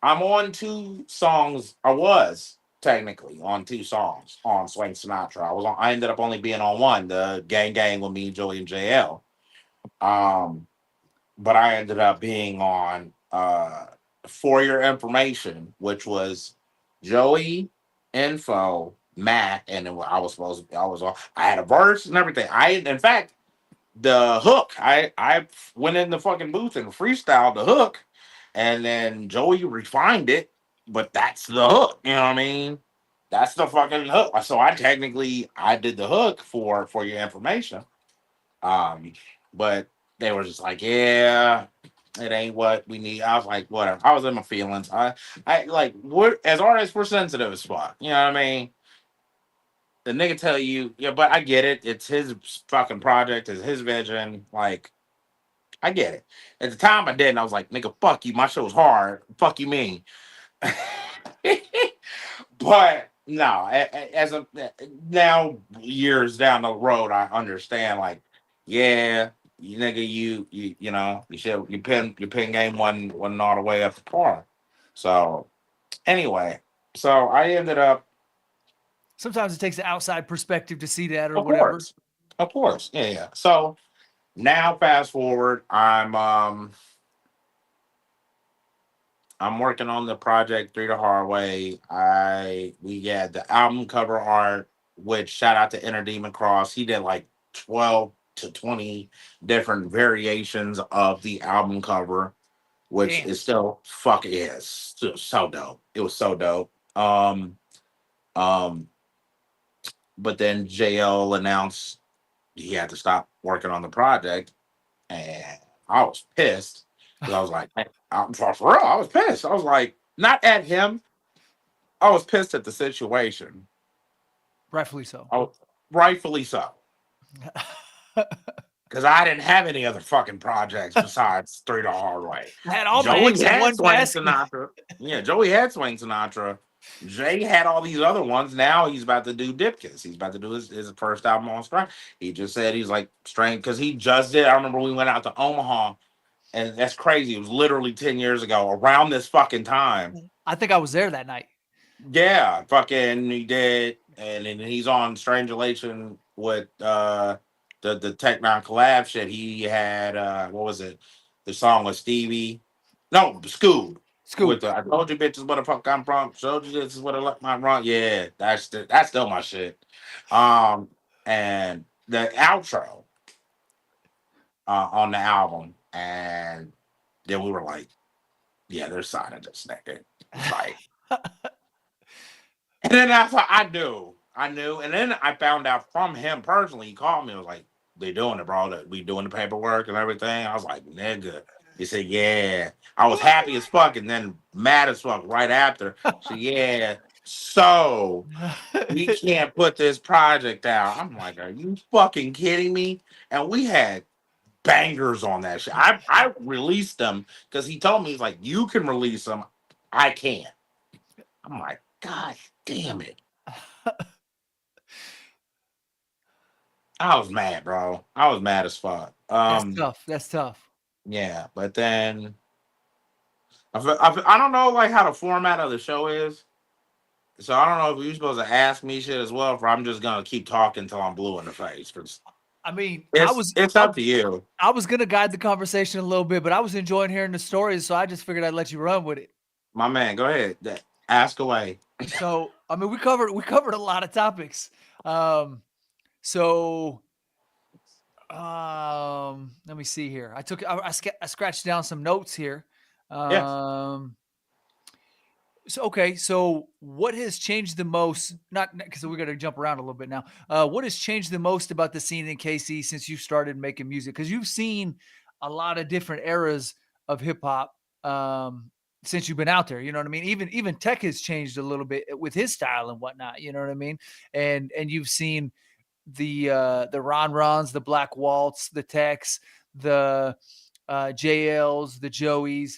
on two songs. I was technically on two songs on Swing Sinatra. I ended up only being on one, the Gang Gang with me, Joey and JL. Um but I ended up being on For Your Information, which was Joey, Info, Matt, and then I was on. I had a verse and everything. In fact, the hook. I went in the fucking booth and freestyled the hook, and then Joey refined it. But that's the hook. You know what I mean? That's the fucking hook. So I did the hook for your information. Um, but they were just like, yeah, it ain't what we need. I was like, whatever. I was in my feelings. I like we're as artists, we're sensitive as fuck. You know what I mean? The nigga tell you, yeah, but I get it. It's his fucking project, it's his vision. Like, I get it. At the time I didn't. I was like, nigga, fuck you. My show's hard. Fuck you mean. But no, as a now years down the road, I understand. Like, yeah, you nigga, you know, your pen game wasn't all the way up to par. So anyway, so I ended up, Sometimes it takes an outside perspective to see that or of whatever. course, of course, yeah. So now, fast forward, I'm working on the project Three the Hard Way. We had the album cover art, which shout out to Inner Demon Cross. He did like 12 to 20 different variations of the album cover, which Damn. is still fucking so dope. It was so dope. Um, but then JL announced he had to stop working on the project, and I was pissed because I was like, for real, I was pissed. I was like, not at him. I was pissed at the situation. Rightfully so. Oh, rightfully so. Because I didn't have any other fucking projects besides Three the Hard Way. I had all my eggs in one Swing basket. Sinatra. Yeah, Joey had Swing Sinatra. Jay had all these other ones. Now he's about to do Dipkiss. He's about to do his first album on Strength. He just said he's like Strength because he just did. I remember we went out to Omaha and that's crazy. It was literally 10 years ago, around this fucking time. I think I was there that night. Yeah, fucking he did, and then he's on Strangulation with the Tech Nine collab shit. He had what was it? The song with Stevie. No, Scoob. With Scoob. the I told you bitches what the fuck I'm from. Showed you this is what I like my wrong. Yeah, that's still my shit. Um and the outro on the album, and then we were like, yeah, they're signing this nigga. It's like, and then that's what I knew. I knew, and then I found out from him personally. He called me. I was like, "They doing it, bro. That we doing the paperwork and everything." I was like, "Nigga." He said, "Yeah." I was happy as fuck, and then mad as fuck right after. So yeah, so we can't put this project out. I'm like, "Are you fucking kidding me?" And we had bangers on that shit. I released them because he told me he's like, "You can release them. I can't." I'm like, God damn it. I was mad, bro. I was mad as fuck. That's tough. That's tough. Yeah, but then I don't know like how the format of the show is, so I don't know if you're supposed to ask me shit as well, or I'm just gonna keep talking until I'm blue in the face. Because I mean, it's up to you, I was gonna guide the conversation a little bit, but I was enjoying hearing the stories, so I just figured I'd let you run with it. my man. Go ahead, ask away. So, I mean, we covered a lot of topics. So let me see here. I scratched down some notes here. Yes. Um, so okay, so what has changed the most? Not because we got to jump around a little bit now. What has changed the most about the scene in KC since you started making music? Because you've seen a lot of different eras of hip hop since you've been out there. You know what I mean? Even Tech has changed a little bit with his style and whatnot. You know what I mean? And you've seen the Ron Rons, the Black Waltz, the Techs, the JLs, the Joeys.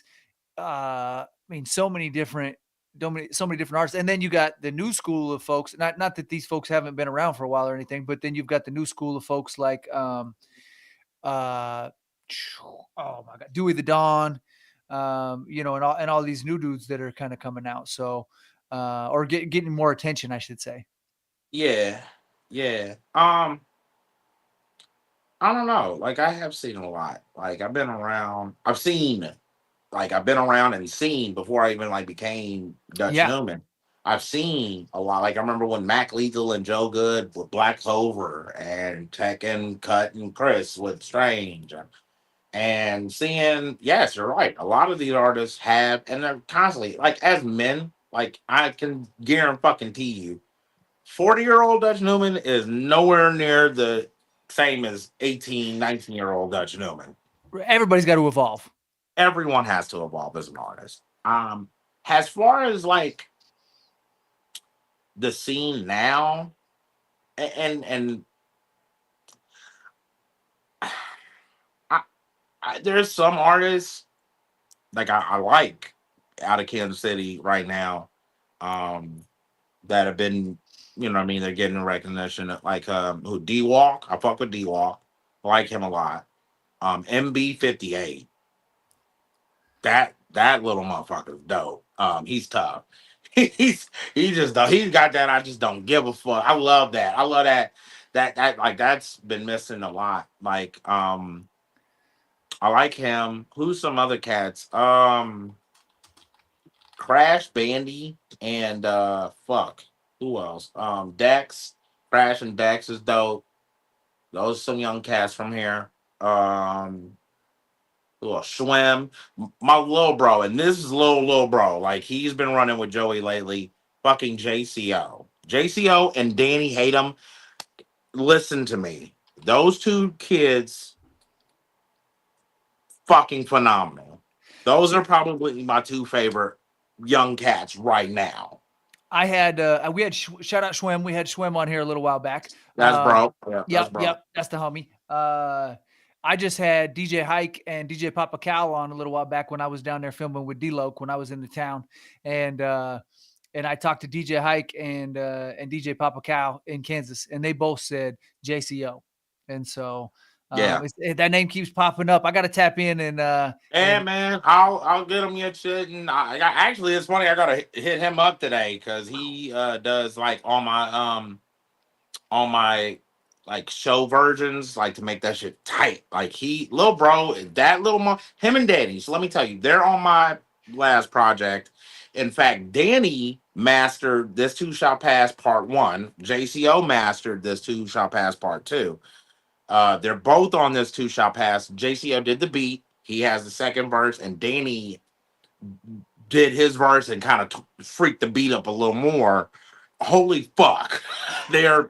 I mean, so many different artists. And then you got the new school of folks. Not that these folks haven't been around for a while or anything, but then you've got the new school of folks like uh oh my god, Dewey the Dawn, and all these new dudes that are kind of coming out. So or getting more attention, I should say. Yeah. Yeah. I don't know. Like I have seen a lot. Like I've been around. I've been around and seen before I even like became Dutch Yeah. Newman. I've seen a lot. Like I remember when Mac Lethal and Joe Good with Black Clover and Tekken Cut and Chris with Strange and seeing, yes, you're right. A lot of these artists have, and they're constantly like as men, like I can guarantee you, 40-year-old Dutch Newman is nowhere near the same as 18, 19-year-old Dutch Newman. Everybody's got to evolve. Everyone has to evolve as an artist. As far as like the scene now, and I, there's some artists like I like out of Kansas City right now, um, that have been, you know what I mean, they're getting recognition. Like who D Walk, I fuck with D Walk, like him a lot. MB58, that little motherfucker's dope. He's tough. He just he's got that. I just don't give a fuck. I love that. I love that. That like that's been missing a lot. Like I like him. Who's some other cats? Crash Bandy and fuck. Who else? Dex. Crash and Dex is dope. Those are some young cats from here. Little Schwem, my little bro, and this is little bro. Like he's been running with Joey lately. Fucking JCO and Danny Hatem. Listen to me. Those two kids, fucking phenomenal. Those are probably my two favorite young cats right now. We had shout out Schwem. We had Schwem on here a little while back. That's bro. Yeah, that's bro. Yep, that's the homie. I just had DJ Hike and DJ Papa Cal on a little while back when I was down there filming with D-Loc when I was in the town, and I talked to DJ Hike and DJ Papa Cal in Kansas, and they both said JCO, and so Yeah. That name keeps popping up. I got to tap in Yeah, and man, I'll get him your shit, and actually it's funny. I gotta hit him up today because he does like on my like show versions, like to make that shit tight. Like he, little bro, that little him and Danny. So let me tell you, they're on my last project. In fact, Danny mastered this two shall pass part one. JCO mastered this two shall pass part two. They're both on this two shall pass. JCO did the beat. He has the second verse, and Danny did his verse and kind of freaked the beat up a little more. Holy fuck. They're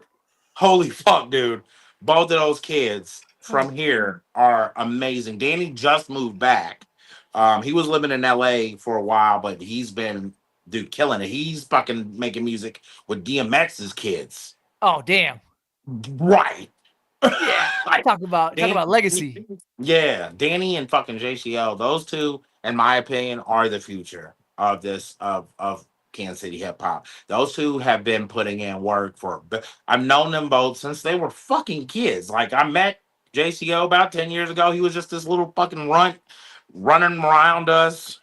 holy fuck, dude. Both of those kids from here are amazing. Danny just moved back. He was living in LA for a while, but he's been dude killing it. He's fucking making music with DMX's kids. oh damn. Right. Yeah. Like Talk Dan, about legacy. yeah, Danny and fucking JCL, those two, in my opinion, are the future of this of Kansas City hip hop. Those two have been putting in work for. I've known them both since they were fucking kids. Like I met JCO about 10 years ago. He was just this little fucking runt running around us,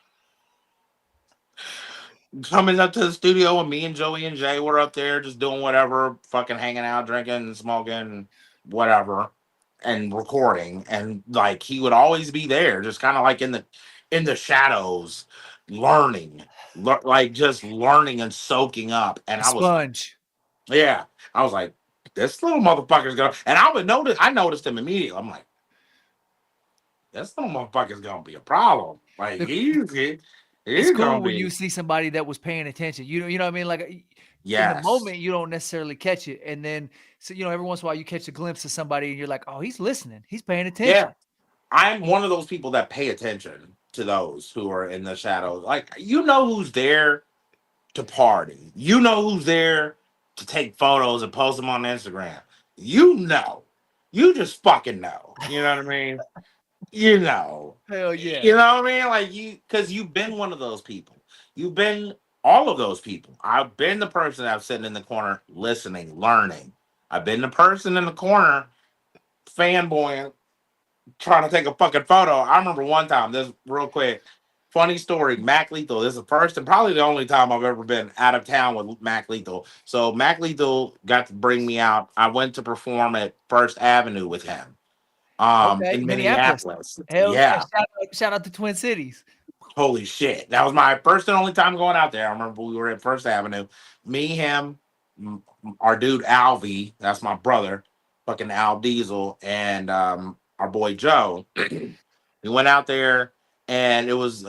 coming up to the studio, and me and Joey and Jay were up there just doing whatever, fucking hanging out, drinking, and smoking, whatever, and recording. And like he would always be there, just kind of like in the shadows, learning, like just learning and soaking up. And A I was like, sponge. yeah, I was like, this little motherfucker's gonna. And I noticed him immediately. I'm like, this little motherfucker's gonna be a problem. Like The It's he's cool gonna when you be. see somebody that was paying attention. You know what I mean? Like in the Yes. moment, you don't necessarily catch it, and then so every once in a while you catch a glimpse of somebody, and you're like, oh, he's listening, he's paying Yeah. attention. I'm one of those people that pay attention to those who are in the shadows. Like, you know who's there to party. You know who's there to take photos and post them on Instagram. You know. You just fucking know. You know what I mean? You know. Hell yeah. You know what I mean? Like because you've been one of those people. You've been all of those people. I've been the person that's sitting in the corner listening, learning. I've been the person in the corner fanboying, trying to take a fucking photo. I remember one time, this real quick, funny story. Mac Lethal. This is the first and probably the only time I've ever been out of town with Mac Lethal. So Mac Lethal got to bring me out. I went to perform at First Avenue with him, Okay, in Minneapolis. Minneapolis. Hell yeah! Yeah. Shout out to Twin Cities. Holy shit. That was my first and only time going out there. I remember we were at First Avenue. Me, him, our dude Alvy, that's my brother, fucking Al Diesel, and our boy Joe. We went out there, and it was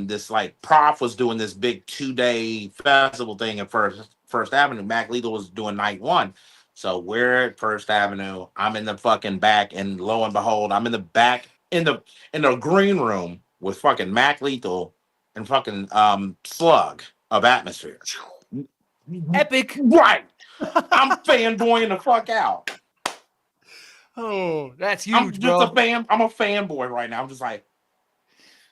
this like Prof was doing this big 2-day festival thing at First Avenue. Mac Lethal was doing night one. So we're at First Avenue. I'm in the fucking back, and lo and behold, I'm in the back in the green room with fucking Mac Lethal and fucking Slug of Atmosphere. Epic. Right. I'm fanboying the fuck out. Oh, that's I'm huge, just a bro. fan. I'm a fanboy right now. I'm just like,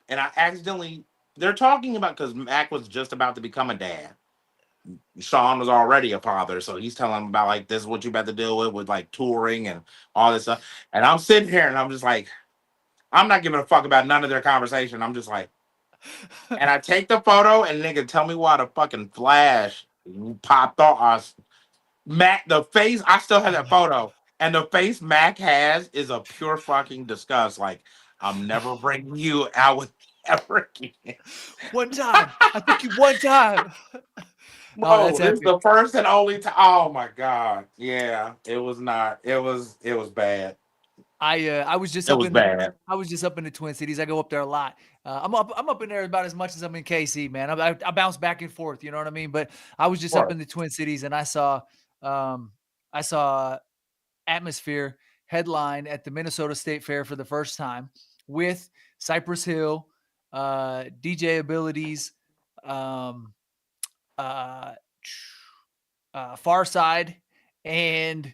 and I accidentally. They're talking about because Mac was just about to become a dad. Sean was already a father, so he's telling him about like this is what you about to deal with like touring and all this stuff. And I'm sitting here and I'm just like, I'm not giving a fuck about none of their conversation. I'm just like, and I take the photo and nigga tell me why the fucking flash popped off us. Mac, the face, I still have that photo. And the face Mac has is a pure fucking disgust. Like, I'm never bringing you out with ever again. One time, I took you one time. Oh, No, that's this is epic. the first and only time. Oh my god. Yeah, it was not. It was bad. I was just It up was in the bad. I was just up in the Twin Cities. I go up there a lot. I'm up in there about as much as I'm in KC, man. I bounce back and forth. You know what I mean? But I was just up Right. in the Twin Cities, and um, I saw Atmosphere headline at the Minnesota State Fair for the first time with Cypress Hill, DJ Abilities, um, uh, Far Side, and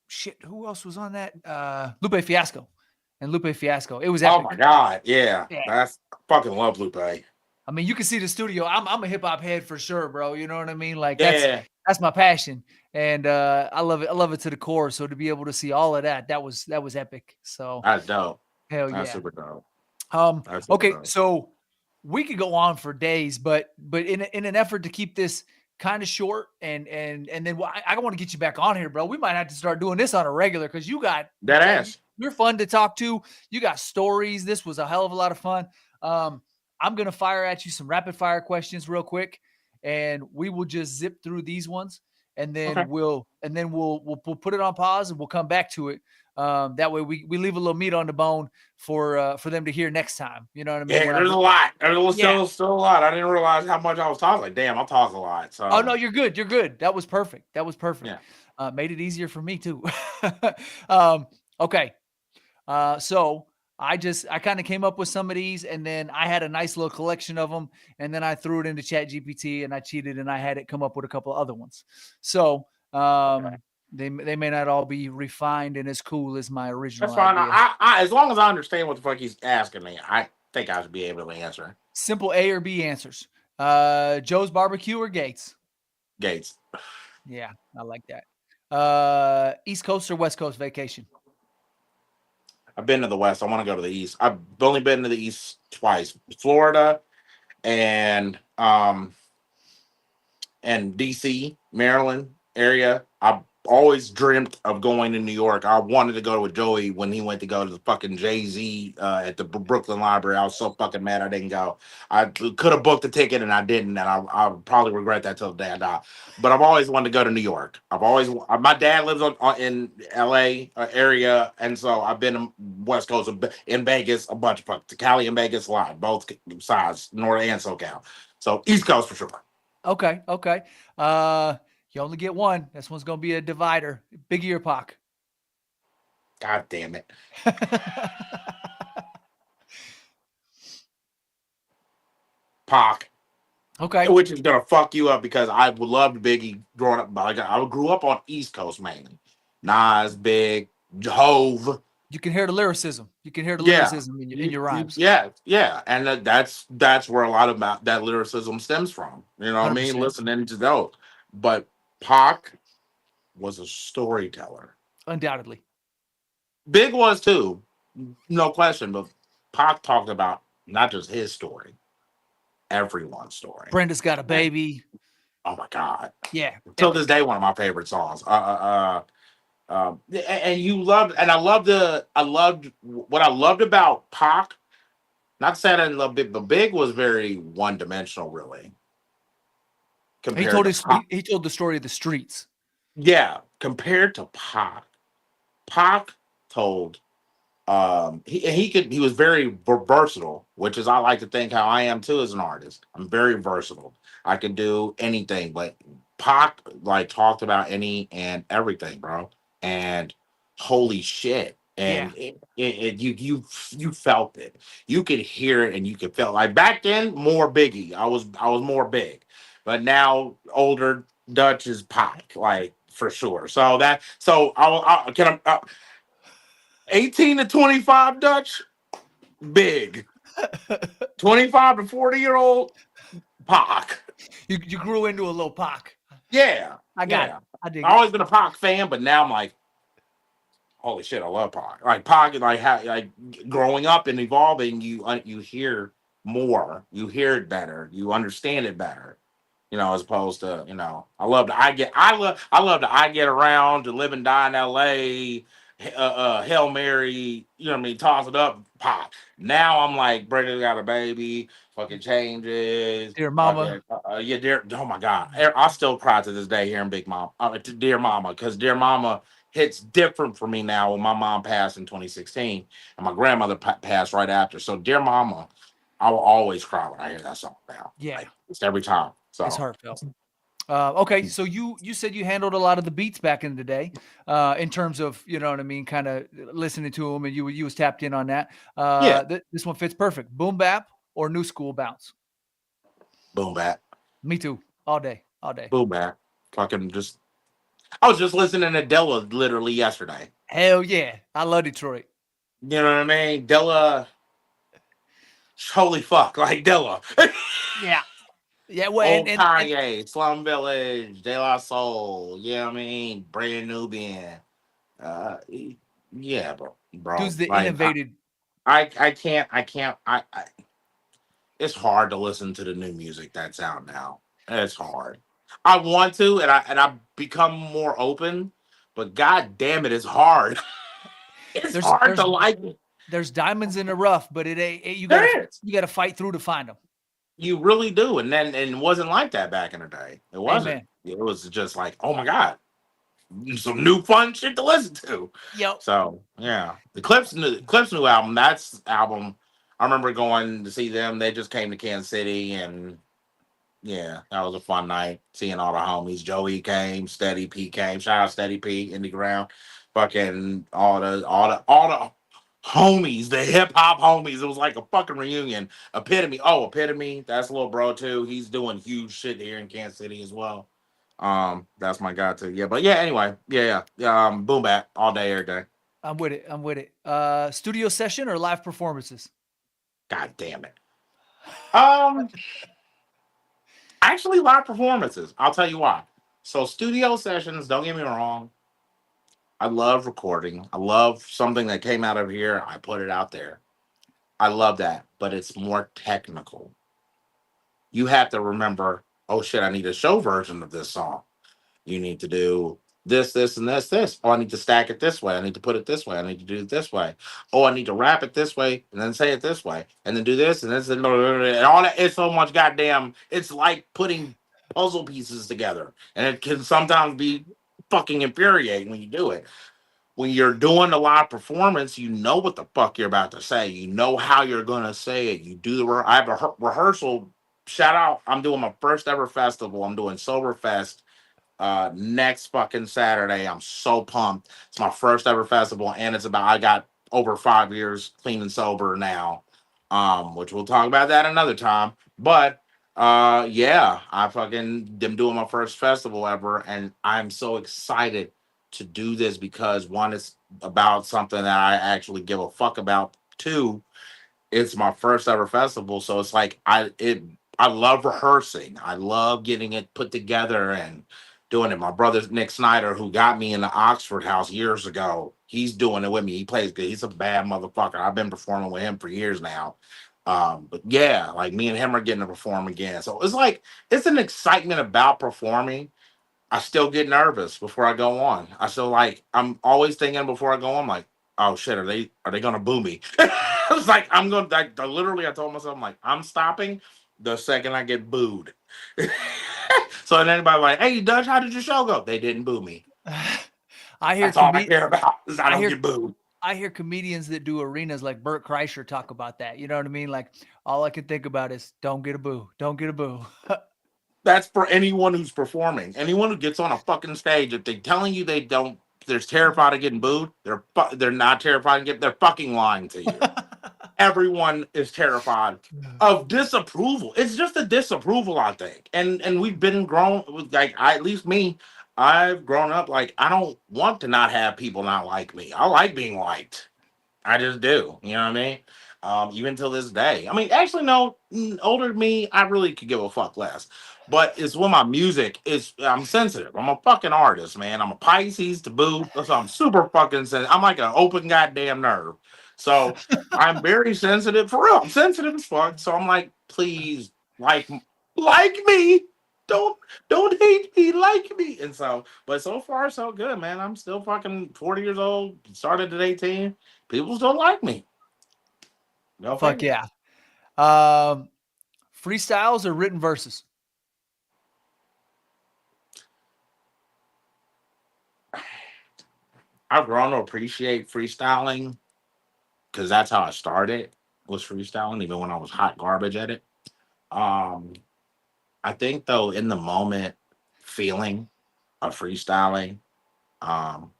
shit, who else was on that? Lupe Fiasco. And Lupe Fiasco. It was Oh epic. my god. Yeah. Yeah. That's I fucking love Lupe. I mean, you can see the studio. I'm a hip hop head for sure, bro. You know what I mean? Like that's Yeah. that's my passion, and I love it. I love it to the core. So to be able to see all of that, that was epic. So That's dope. hell That's yeah. super dope. Um, That's super okay, dope. so we could go on for days, but in an effort to keep this kind of short, and then I want to get you back on here, bro. We might have to start doing this on a regular because you got That ass. you're fun to talk to. You got stories. This was a hell of a lot of fun. Um, I'm gonna fire at you some rapid fire questions real quick, and we will just zip through these ones, and Okay. then we'll put it on pause and we'll come back to it. That way we leave a little meat on the bone for them to hear next time. You know what I mean? Yeah, When there's I'm a lot. There was yeah. still a lot. I didn't realize how much I was talking. Like, damn, I talk a lot. Oh no, So you're good. You're good. That was perfect. That was perfect. yeah. Made it easier for me too. um, okay. So I kind of came up with some of these, and then I had a nice little collection of them, and then I threw it into Chat GPT and I cheated and I had it come up with a couple of other ones. So Okay. they may not all be refined and as cool as my That's original fine. idea. As long as I understand what the fuck he's asking me, I think I should be able to answer. Simple A or B answers. Joe's Barbecue or Gates? Gates. Yeah, I like that. East Coast or West Coast vacation? I've been to the West. I want to go to the East. I've only been to the East twice. Florida and and DC, Maryland area. I've always dreamt of going to New York. I wanted to go with Joey when he went to go to the fucking Jay-Z at the Brooklyn Library. I was so fucking mad I didn't go. I could have booked a ticket and I didn't, and I would probably regret that till the day I die. But I've always wanted to go to New York. I've always my dad lives in LA area, and so I've been in West Coast in Vegas a bunch of fucking to Cali and Vegas a lot, both sides, North and SoCal. So East Coast for sure. Okay, okay. You only get one. This one's gonna be a divider. Big ear Pac. God damn it. Pac, Okay. which is gonna fuck you up because I would love Biggie growing up. Like I grew up on East Coast mainly. Nas, Big, Hove. You can hear the lyricism. You can hear the Yeah, lyricism in your rhymes. yeah, and that's where a lot of that lyricism stems from. You know what I mean? 100%. Listening to those, but Pac was a storyteller. Undoubtedly. Big was too, no question. But Pac talked about not just his story, everyone's story. Brenda's Got a And Baby. oh my god, Yeah. till this Epic. day, one of my favorite songs. And you loved, and I loved what I loved about Pac. Not to say I didn't love Big, but Big was very one dimensional, really, compared to Pac. He told the story of the streets. Yeah, compared to Pac, Pac told he was very versatile, which is I like to think how I am too as an artist. I'm very versatile. I can do anything, but Pac like talked about any and everything, bro. And holy shit. Yeah. And you felt it. You could hear it and you could feel like back then more Biggie. I was more big. But now older Dutch is Pac, like for sure. So I can I 18 to 25 Dutch, big. 25 to 40-year-old, Pac. You grew into a little Pac. Yeah. I got Yeah. it. I dig I've it. always been a Pac fan, but now I'm like, holy shit, I love Pac. Like Pac, like growing up and evolving, you hear more, you hear it better, you understand it better. As opposed to, I get around to live and die in LA, Hail Mary, you know what I mean, toss it up, pop. Now I'm like, Brenda got a baby, fucking changes, Dear Mama. fucking, yeah, dear, oh my God. I still cry to this day hearing Big Mom, to Dear Mama, because Dear Mama hits different for me now when my mom passed in 2016 and my grandmother passed right after. So Dear Mama, I will always cry when I hear that song now. Yeah. Like, it's every time. So It's heartfelt. Okay, so you said you handled a lot of the beats back in the day, in terms of, you know what I mean, kind of listening to them, and you was tapped in on that. yeah, This one fits perfect. Boom bap or new school bounce? boom bap, Me too. All day, all day. boom bap. Fucking just, I was just listening to Della literally yesterday. Hell yeah, I love Detroit. You know what I mean? Della, holy fuck, like Della. Yeah, Yeah, well, Old and Kanye, Slum Village, De La Soul, you know what I mean? Brand Nubian. Yeah, bro. dude's the Like innovated. I it's hard to listen to the new music that's out now. It's hard. I want to, and I become more open, but god damn it, it's hard. It's There's hard to there's like it. there's diamonds in the rough, but There is. you gotta fight through to find them. You really do. And it wasn't like that back in the day. It wasn't. Amen. It was just like, oh my God, some new fun shit to listen to. Yep. So yeah. Clips new album, that's album. I remember going to see them. They just came to Kansas City and yeah, that was a fun night. Seeing all the homies. Joey came, Steady P came. Shout out Steady P, Indie Ground. Fucking all the homies, the hip hop homies. It was like a fucking reunion. Epitome. Oh, Epitome. That's a little bro too. He's doing huge shit here in Kansas City as well. That's my guy too. Yeah, but yeah, anyway. Yeah. Boom bap all day, every day. I'm with it. I'm with it. Studio session or live performances? God damn it. Um Actually live performances. I'll tell you why. So studio sessions, don't get me wrong. I love recording. I love something that came out of here. I put it out there. I love that, but it's more technical. You have to remember, oh shit, I need a show version of this song. You need to do this, and this. Oh, I need to stack it this way. I need to put it this way. I need to do it this way. Oh, I need to rap it this way and then say it this way. And then do this and this and all that. It's so much goddamn. It's like putting puzzle pieces together. And it can sometimes be fucking infuriating when you do it. When you're doing a live performance, you know what the fuck you're about to say. You know how you're gonna say it. You do the. I have a rehearsal. Shout out! I'm doing my first ever festival. I'm doing Soberfest next fucking Saturday. I'm so pumped. It's my first ever festival, and it's about I got over 5 years clean and sober now. Which we'll talk about that another time. But yeah, I fucking am doing my first festival ever, and I'm so excited to do this because one, it's about something that I actually give a fuck about. Two, it's my first ever festival, so it's like I love rehearsing. I love getting it put together and doing it. My brother Nick Snyder, who got me in the Oxford House years ago, he's doing it with me. He plays good. He's a bad motherfucker. I've been performing with him for years now. But yeah, like me and him are getting to perform again. So it's like it's an excitement about performing. I still get nervous before I go on. I still like I'm always thinking before I go on, like, oh shit, are they gonna boo me? It's like I'm gonna like literally I told myself I'm like I'm stopping the second I get booed. So then anybody like, hey Dutch, how did your show go? They didn't boo me. I hear That's all I care about is I I don't hear get booed. I hear comedians that do arenas like Burt Kreischer talk about that. You know what I mean? Like all I can think about is don't get a boo, don't get a boo. That's for anyone who's performing. Anyone who gets on a fucking stage, if they're telling you they don't, they're terrified of getting booed. They're not terrified of getting. They're fucking lying to you. Everyone is terrified of disapproval. It's just a disapproval, I think. And we've been grown like at least me. I've grown up like I don't want to not have people not like me. I like being liked. I just do. You know what I mean? Even till this day. I mean, actually, no. Older than me, I really could give a fuck less. But it's when my music is. I'm sensitive. I'm a fucking artist, man. I'm a Pisces to boot. So I'm super fucking sensitive. I'm like an open goddamn nerve. So I'm very sensitive for real. I'm sensitive as fuck. So I'm like, please, like me. Don't don't hate me, like me. And so, but so far so good, man. I'm still fucking 40 years old. Started at 18. People still like me. Go Fuck figure. yeah. Um, freestyles or written verses? I've grown to appreciate freestyling because that's how I started was freestyling, even when I was hot garbage at it. Um, I think though, in the moment feeling of freestyling, um,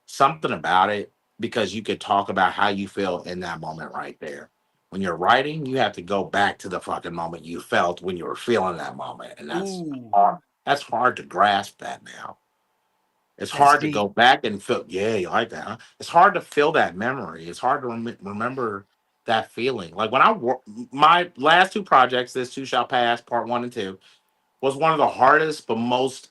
something about it because you could talk about how you feel in that moment right there. When you're writing, you have to go back to the fucking moment you felt when you were feeling that moment, and Ooh, that's hard to grasp that now. It's that's hard to deep. go back and feel. Yeah, you like that? Huh? It's hard to feel that memory. It's hard to remember. that feeling. Like when my last two projects, This Too Shall Pass, part 1 and 2, was one of the hardest but most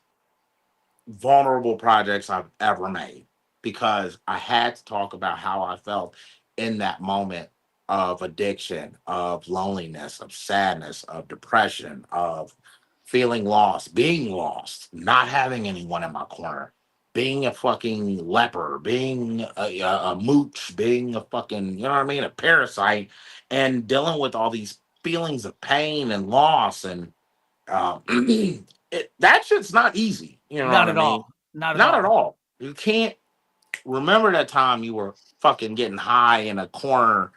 vulnerable projects I've ever made because I had to talk about how I felt in that moment of addiction, of loneliness, of sadness, of depression, of feeling lost, being lost, not having anyone in my corner, being a fucking leper, being a mooch, being a fucking, you know what I mean, a parasite, and dealing with all these feelings of pain and loss and that shit's not easy. You know Not what I at mean? all. Not at Not at all. all. You can't remember that time you were fucking getting high in a corner.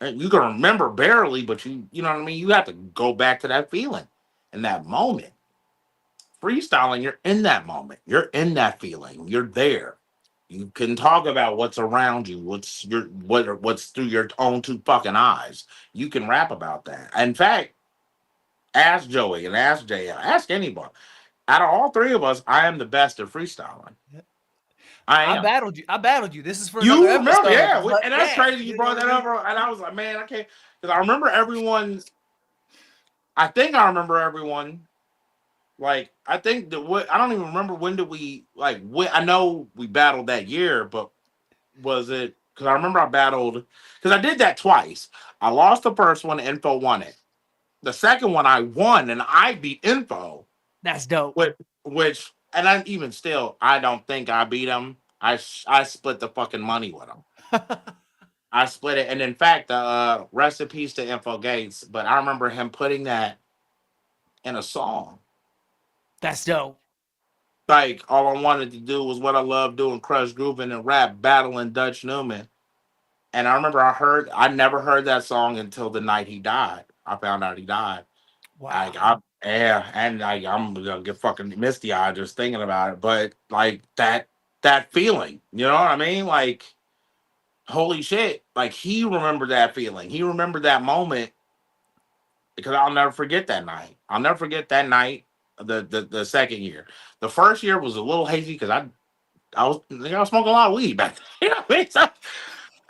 And you can remember barely, but you know what I mean? You have to go back to that feeling in that moment. Freestyling, you're in that moment. You're in that feeling. You're there. You can talk about what's around you, what's through your own two fucking eyes. You can rap about that. In fact, ask Joey and ask JL, ask anybody. Out of all three of us, I am the best at freestyling. I I am. battled you. I battled you. This is for another You remember, episode. yeah. But And that's yeah, crazy you you know brought what I that up. mean? And I was like, man, I can't. Because I remember everyone, I think I remember everyone. Like, I think that I don't even remember when did we, like, I know we battled that year, but was it, because I remember I battled, because I did that twice. I lost the first one, Info won it. The second one I won, and I beat Info. That's dope. Which, and I even still, I don't think I beat him. I split the fucking money with him. I split it, and in fact, rest in peace to Info Gates. But I remember him putting that in a song. That's dope. Like all I wanted to do was what I love doing, crush grooving and rap, battling Dutch Newman. And I remember I never heard that song until the night he died. I found out he died. Wow. Yeah, and I'm gonna get fucking misty eyed just thinking about it. But like that feeling, you know what I mean? Like, holy shit! Like he remembered that feeling. He remembered that moment because I'll never forget that night. I'll never forget that night. The second year, the first year was a little hazy because I was smoking a lot of weed back then. You know what I mean? So,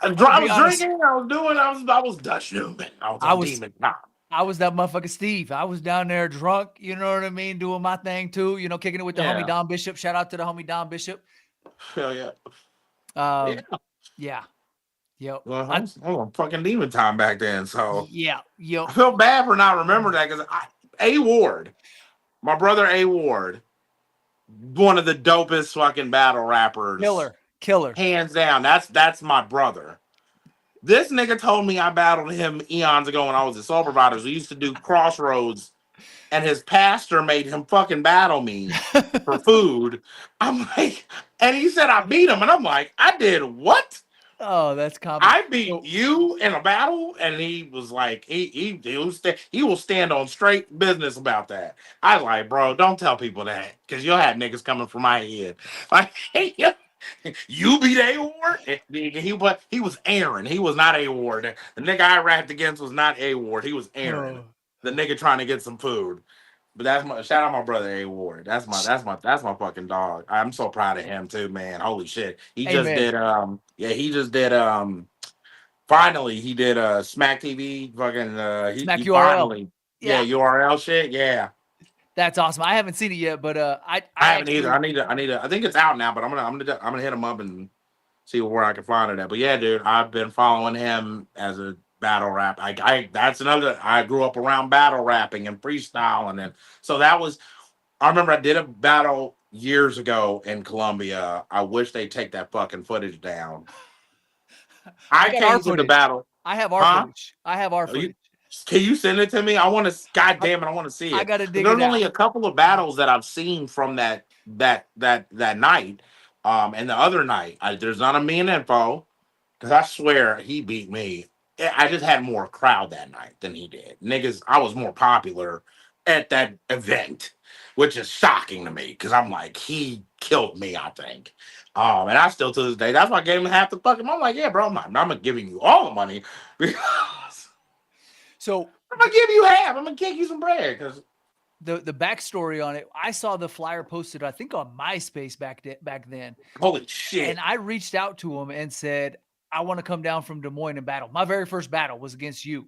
I'm gonna I be was honest. drinking. I was Dutch Newman. I was I on was demon time. I was that motherfucker Steve. I was down there drunk, you know what I mean, doing my thing too, kicking it with the homie Yeah, Don Bishop. Shout out to the homie Don Bishop. hell yeah, Um, yeah. yeah. Yep. Well, I was on fucking demon time back then, so Yeah. Yep. I feel bad for not remembering that because A Ward, my brother A Ward, one of the dopest fucking battle rappers, Killer. hands down. That's my brother. This nigga told me I battled him eons ago when I was at Soberfest. We used to do Crossroads, and his pastor made him fucking battle me for food. I'm like, and he said I beat him, and I'm like, I did what? Oh, that's comedy. I beat So, you in a battle, and he was like, he will stand on straight business about that. I was like, bro, don't tell people that, because you'll have niggas coming from my head. Like, you beat A Ward? He was Aaron. He was not A Ward. The nigga I rapped against was not A Ward. He was Aaron, oh, the nigga trying to get some food. But that's my shout out my brother A Ward. That's my fucking dog. I'm so proud of him too, man. Holy shit. He just amen. did he just did finally he did Smack TV fucking he Smack URL. finally yeah Yeah. URL shit. Yeah. That's awesome. I haven't seen it yet, but I I haven't either. actually I think it's out now, but I'm gonna hit him up and see where I can find it at. But yeah, dude, I've been following him as a battle rap. I that's another. I grew up around battle rapping and freestyling, and so that was. I remember I did a battle years ago in Colombia. I wish they take that fucking footage down. I I got our came to the footage. battle, I have our huh? footage. I have our Are you, footage. can you send it to me? I want to. God I, damn it, I want to see I it. gotta 'Cause dig it there's out. only a couple of battles that I've seen from that night. And the other night, there's not a me and info because I swear he beat me. I just had more crowd that night than he did. Niggas, I was more popular at that event, which is shocking to me because I'm like, he killed me, I think. And I still to this day, that's why I gave him half the fucking. I'm like, yeah, bro, I'm not giving you all the money because So I'm gonna give you half. I'm gonna kick you some bread because the backstory on it, I saw the flyer posted, I think on MySpace back then. holy And shit. I reached out to him and said, I want to come down from Des Moines and battle. My very first battle was against you.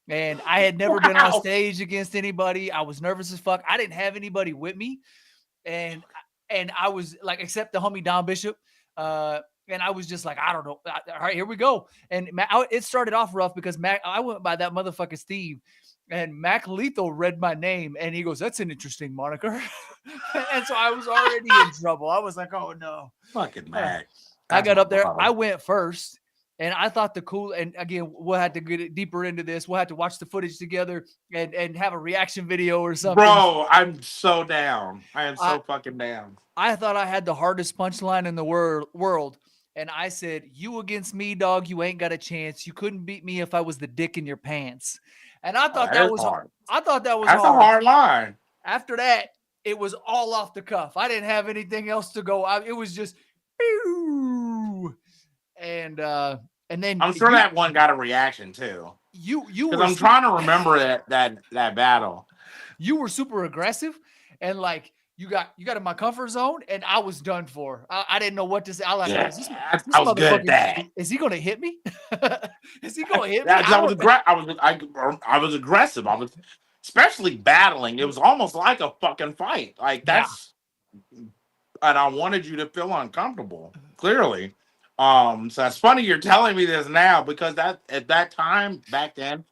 And I had never been on Wow. stage against anybody. I was nervous as fuck. I didn't have anybody with me. And I was like, except the homie Don Bishop. And I was just like, I don't know. All right, here we go. And it started off rough because I went by that motherfucker Steve, and Mac Lethal read my name, and he goes, "That's an interesting moniker." And so I was already in trouble. I was like, "Oh no." Fucking Mac. I That's got my up there. I brother. went first, and I thought and again, we'll have to get it deeper into this. We'll have to watch the footage together and have a reaction video or something. Bro, I'm so down. I am I so fucking down. I thought I had the hardest punchline in the world. And I said, "You against me, dog, you ain't got a chance. You couldn't beat me if I was the dick in your pants." And I Oh, thought that that is was hard. That's a hard. hard line. After that, it was all off the cuff. I didn't have anything else to go. It was just pew. And then I'm sure that one got a reaction too. you Because were I'm trying to remember that battle. you were super aggressive, and like you got in my comfort zone, and I was done for. I didn't know what to say. I like, Yeah, is I this was good at motherfucker, that. is he gonna hit me? Is he gonna hit me? That's I I was don't know. I was aggressive. I was especially battling. It was almost like a fucking fight. Like Yeah. that's and I wanted you to feel uncomfortable. Clearly. So it's funny you're telling me this now because that at that time back then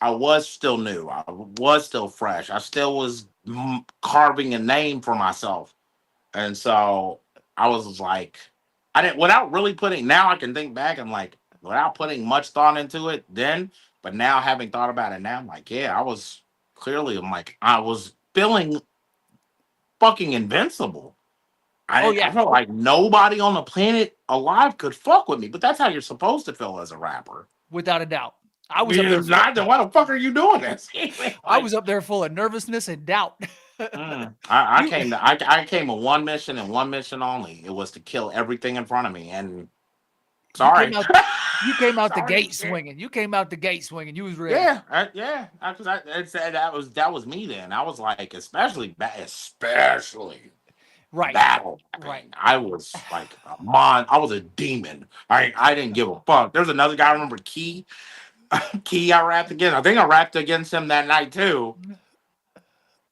I was still new. I was still fresh. I still was carving a name for myself. And so I was like, I didn't, without really putting, now I can think back and like, without putting much thought into it then, but now having thought about it now, I'm like, yeah, I was clearly, I'm like, I was feeling fucking invincible. Oh I yeah, felt like nobody on the planet alive could fuck with me, but that's how you're supposed to feel as a rapper. without a doubt. I was up there If not, then why the fuck are you doing this? I Like, was up there full of nervousness and doubt. You I came with one mission and one mission only. It was to kill everything in front of me. And you sorry, came out you came out the sorry, gate shit. swinging. You came out the gate swinging. You was ready. Yeah, yeah. Because I said that was me then. I was like, especially Right. battle. Right. I was like I was a demon. I didn't give a fuck. There's another guy. I remember Key. Key. I rapped against. I think I rapped against him that night too.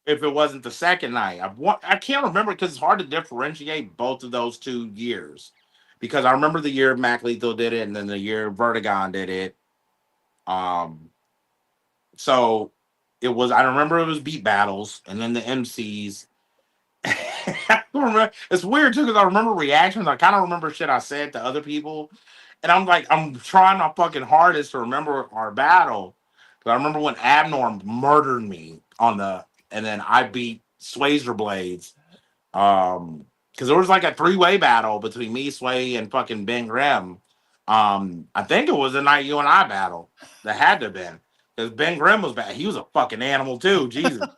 If it wasn't the second night. I can't remember because it's hard to differentiate both of those 2 years. Because I remember the year Mac Lethal did it and then the year Vertigon did it. Um, so I remember it was beat battles and then the MCs. I don't remember, it's weird too because I remember reactions. I kind of remember shit I said to other people. And I'm like, I'm trying my fucking hardest to remember our battle. Because I remember when Abnorm murdered me and then I beat Swayzer Blades. Because there was like a 3-way battle between me, Sway, and fucking Ben Grimm. I think it was the night you and I battled. That had to have been. Because Ben Grimm was bad. He was a fucking animal too. Jesus.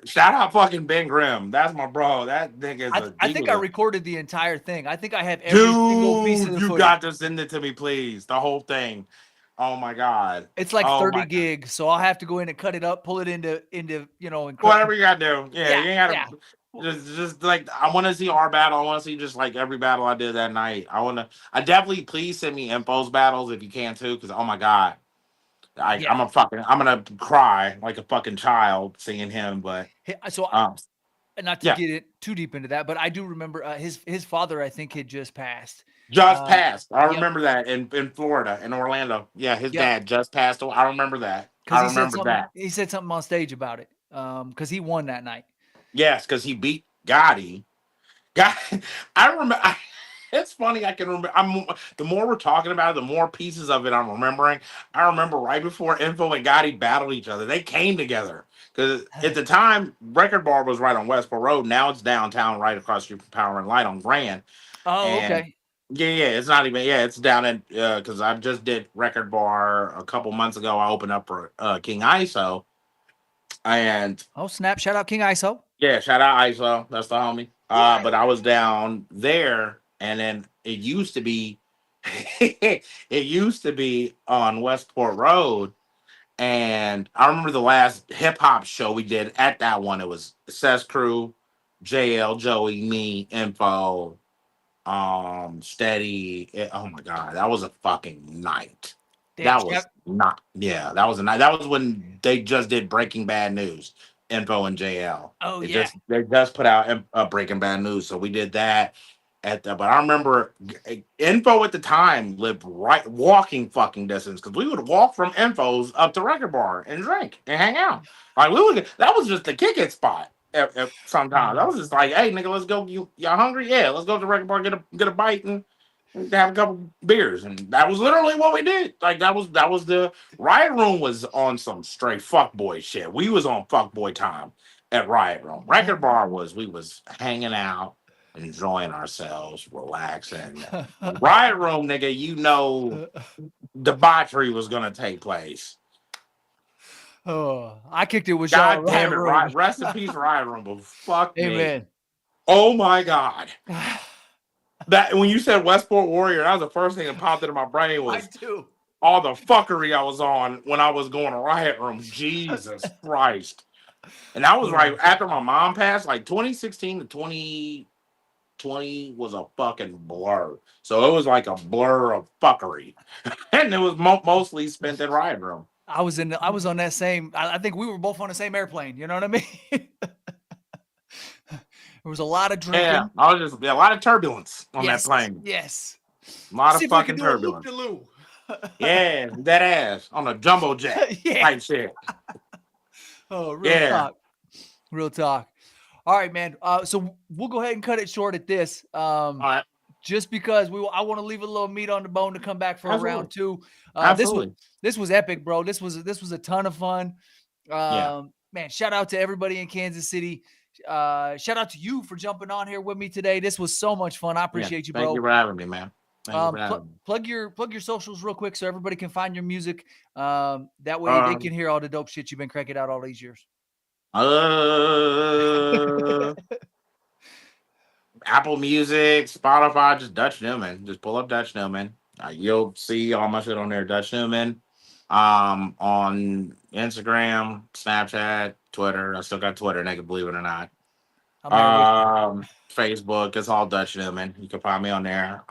Shout out fucking Ben Grimm. That's my bro. That nigga is I he think was I a recorded the entire thing. I think I have every single piece of dude. the You footage. got to send it to me, please. The whole thing. Oh my god. It's like Oh 30 my god. gigs, so I'll have to go in and cut it up, pull it into Whatever you gotta do. Yeah, yeah, you ain't yeah. gotta just like I want to see our battle. I want to see just like every battle I did that night. I definitely please send me infos battles if you can too, because oh my god. Yeah. I'm gonna cry like a fucking child seeing him, but So um not to yeah. get it too deep into that, but I do remember his father, I think, had just passed. Just passed. I Yep, remember that in Florida, in Orlando. Yeah, his yep. dad just passed away. I remember that. Because I remember that. he said something on stage about it. Because he won that night. Yes, because he beat Gotti. God, I remember. It's funny. I can remember. The more we're talking about it, the more pieces of it I'm remembering. I remember right before Info and Gotti battled each other, they came together because at the time Record Bar was right on Westport Road. Now it's downtown, right across the street from Power and Light on Grand. Oh, And okay. yeah, it's not even. Yeah, it's down in because I just did Record Bar a couple months ago. I opened up for King ISO, and Oh, snap. Shout out King ISO. yeah, shout out ISO. That's the homie. But I was down there, and then it used to be, it used to be on Westport Road, and I remember the last hip hop show we did at that one. It was Cess Crew, JL, Joey, me, Info. Steady. Oh my god, that was a fucking night. Damn, That was not. Yeah, that was a night. That was when they just did Breaking Bad News, Info and JL. oh They yeah. just put out Breaking Bad News, so we did that but I remember Info at the time lived right walking fucking distance because we would walk from Info's up to Record Bar and drink and hang out. Like that was just the kick it spot. Sometimes I was just like, hey nigga, let's go. Y'all hungry? Yeah, let's go to the Record Bar, get a bite and have a couple beers. And that was literally what we did. Like that was the Riot Room was on some straight fuckboy shit. We was on fuckboy time at Riot Room. Record Bar we was hanging out, enjoying ourselves, relaxing. Riot Room, nigga, you know debauchery was gonna take place. Oh, I kicked it with God y'all. damn it, rest in peace, Riot Room. But fuck Amen. me. Oh my god. That when you said Westport Warrior, that was the first thing that popped into my brain was all the fuckery I was on when I was going to Riot Room. Jesus Christ. And that was right after my mom passed, like 2016 to 2020 was a fucking blur. So it was like a blur of fuckery. And it was mostly spent in Riot Room. I was on that same, I think we were both on the same airplane. You know what I mean? There was a lot of drinking. Yeah, a lot of turbulence on that plane. Yes. A lot of fucking turbulence. Yeah, that ass on a jumbo jet type shit. Oh, real talk. Real talk. All right, man. So we'll go ahead and cut it short at this. All right. Just because I want to leave a little meat on the bone to come back for round two. Absolutely. This was epic, bro. This was a ton of fun. Man, shout out to everybody in Kansas City. Shout out to you for jumping on here with me today. This was so much fun. I appreciate you, bro. Thank you for having me, man. Plug your socials real quick so everybody can find your music. That way they can hear all the dope shit you've been cranking out all these years. Apple Music, Spotify, just Dutch Newman. Just pull up Dutch Newman. You'll see all my shit on there, Dutch Newman. On Instagram, Snapchat, Twitter. I still got Twitter, nigga, believe it or not. Facebook, it's all Dutch Newman. You can find me on there.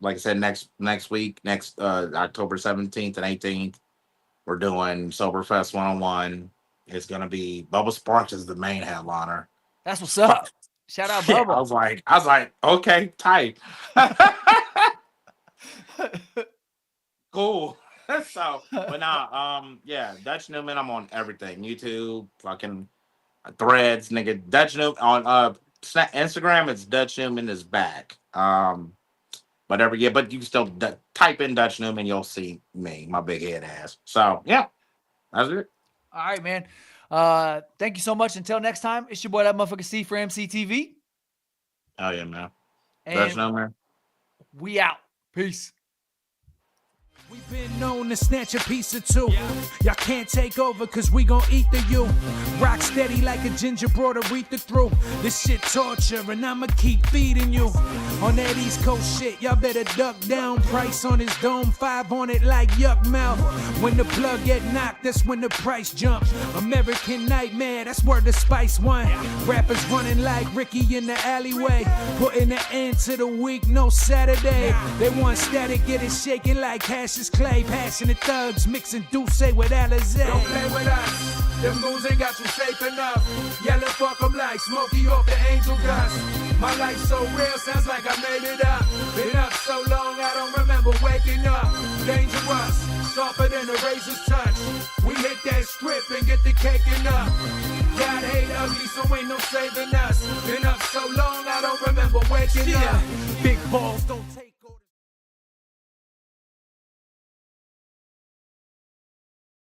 Like I said, next week, October 17th and 18th, we're doing Soberfest 101. It's gonna be Bubba Sparxxx is the main headliner. That's what's up. Shout out Bubba. I was like, okay, tight. Cool. So, but now, Dutch Newman, I'm on everything. YouTube, fucking Threads, nigga. Dutch Newman on Instagram, it's Dutch Newman is back. But you can still type in Dutch Newman, you'll see me, my big head ass. So, yeah, that's it. All right, man. Thank you so much. Until next time, it's your boy, that motherfucker C for EmceeTV. Oh, yeah, man. And Dutch Newman. We out. Peace. We've been known to snatch a piece or two. Y'all can't take over cause we gon' eat the you. Rock steady like a ginger brought Aretha through. This shit torture and I'ma keep feeding you. On that East Coast shit, y'all better duck down. Price on his dome, 5 on it like yuck mouth. When the plug get knocked, that's when the price jump. American Nightmare, that's where the Spice won. Rappers running like Ricky in the alleyway. Putting an end to the week, no Saturday. They want static, get it shaking like Cassius Clay. Passionate thugs mixing Douce with Alizé. Don't play with us, them goons ain't got you safe enough. Yelling fuck them like Smokey off the angel dust. My life so real, sounds like I made it up. Been up so long, I don't remember waking up. Dangerous, softer than a razor's touch. We hit that script and get the cake up. God hate ugly, so ain't no saving us. Been up so long, I don't remember waking up.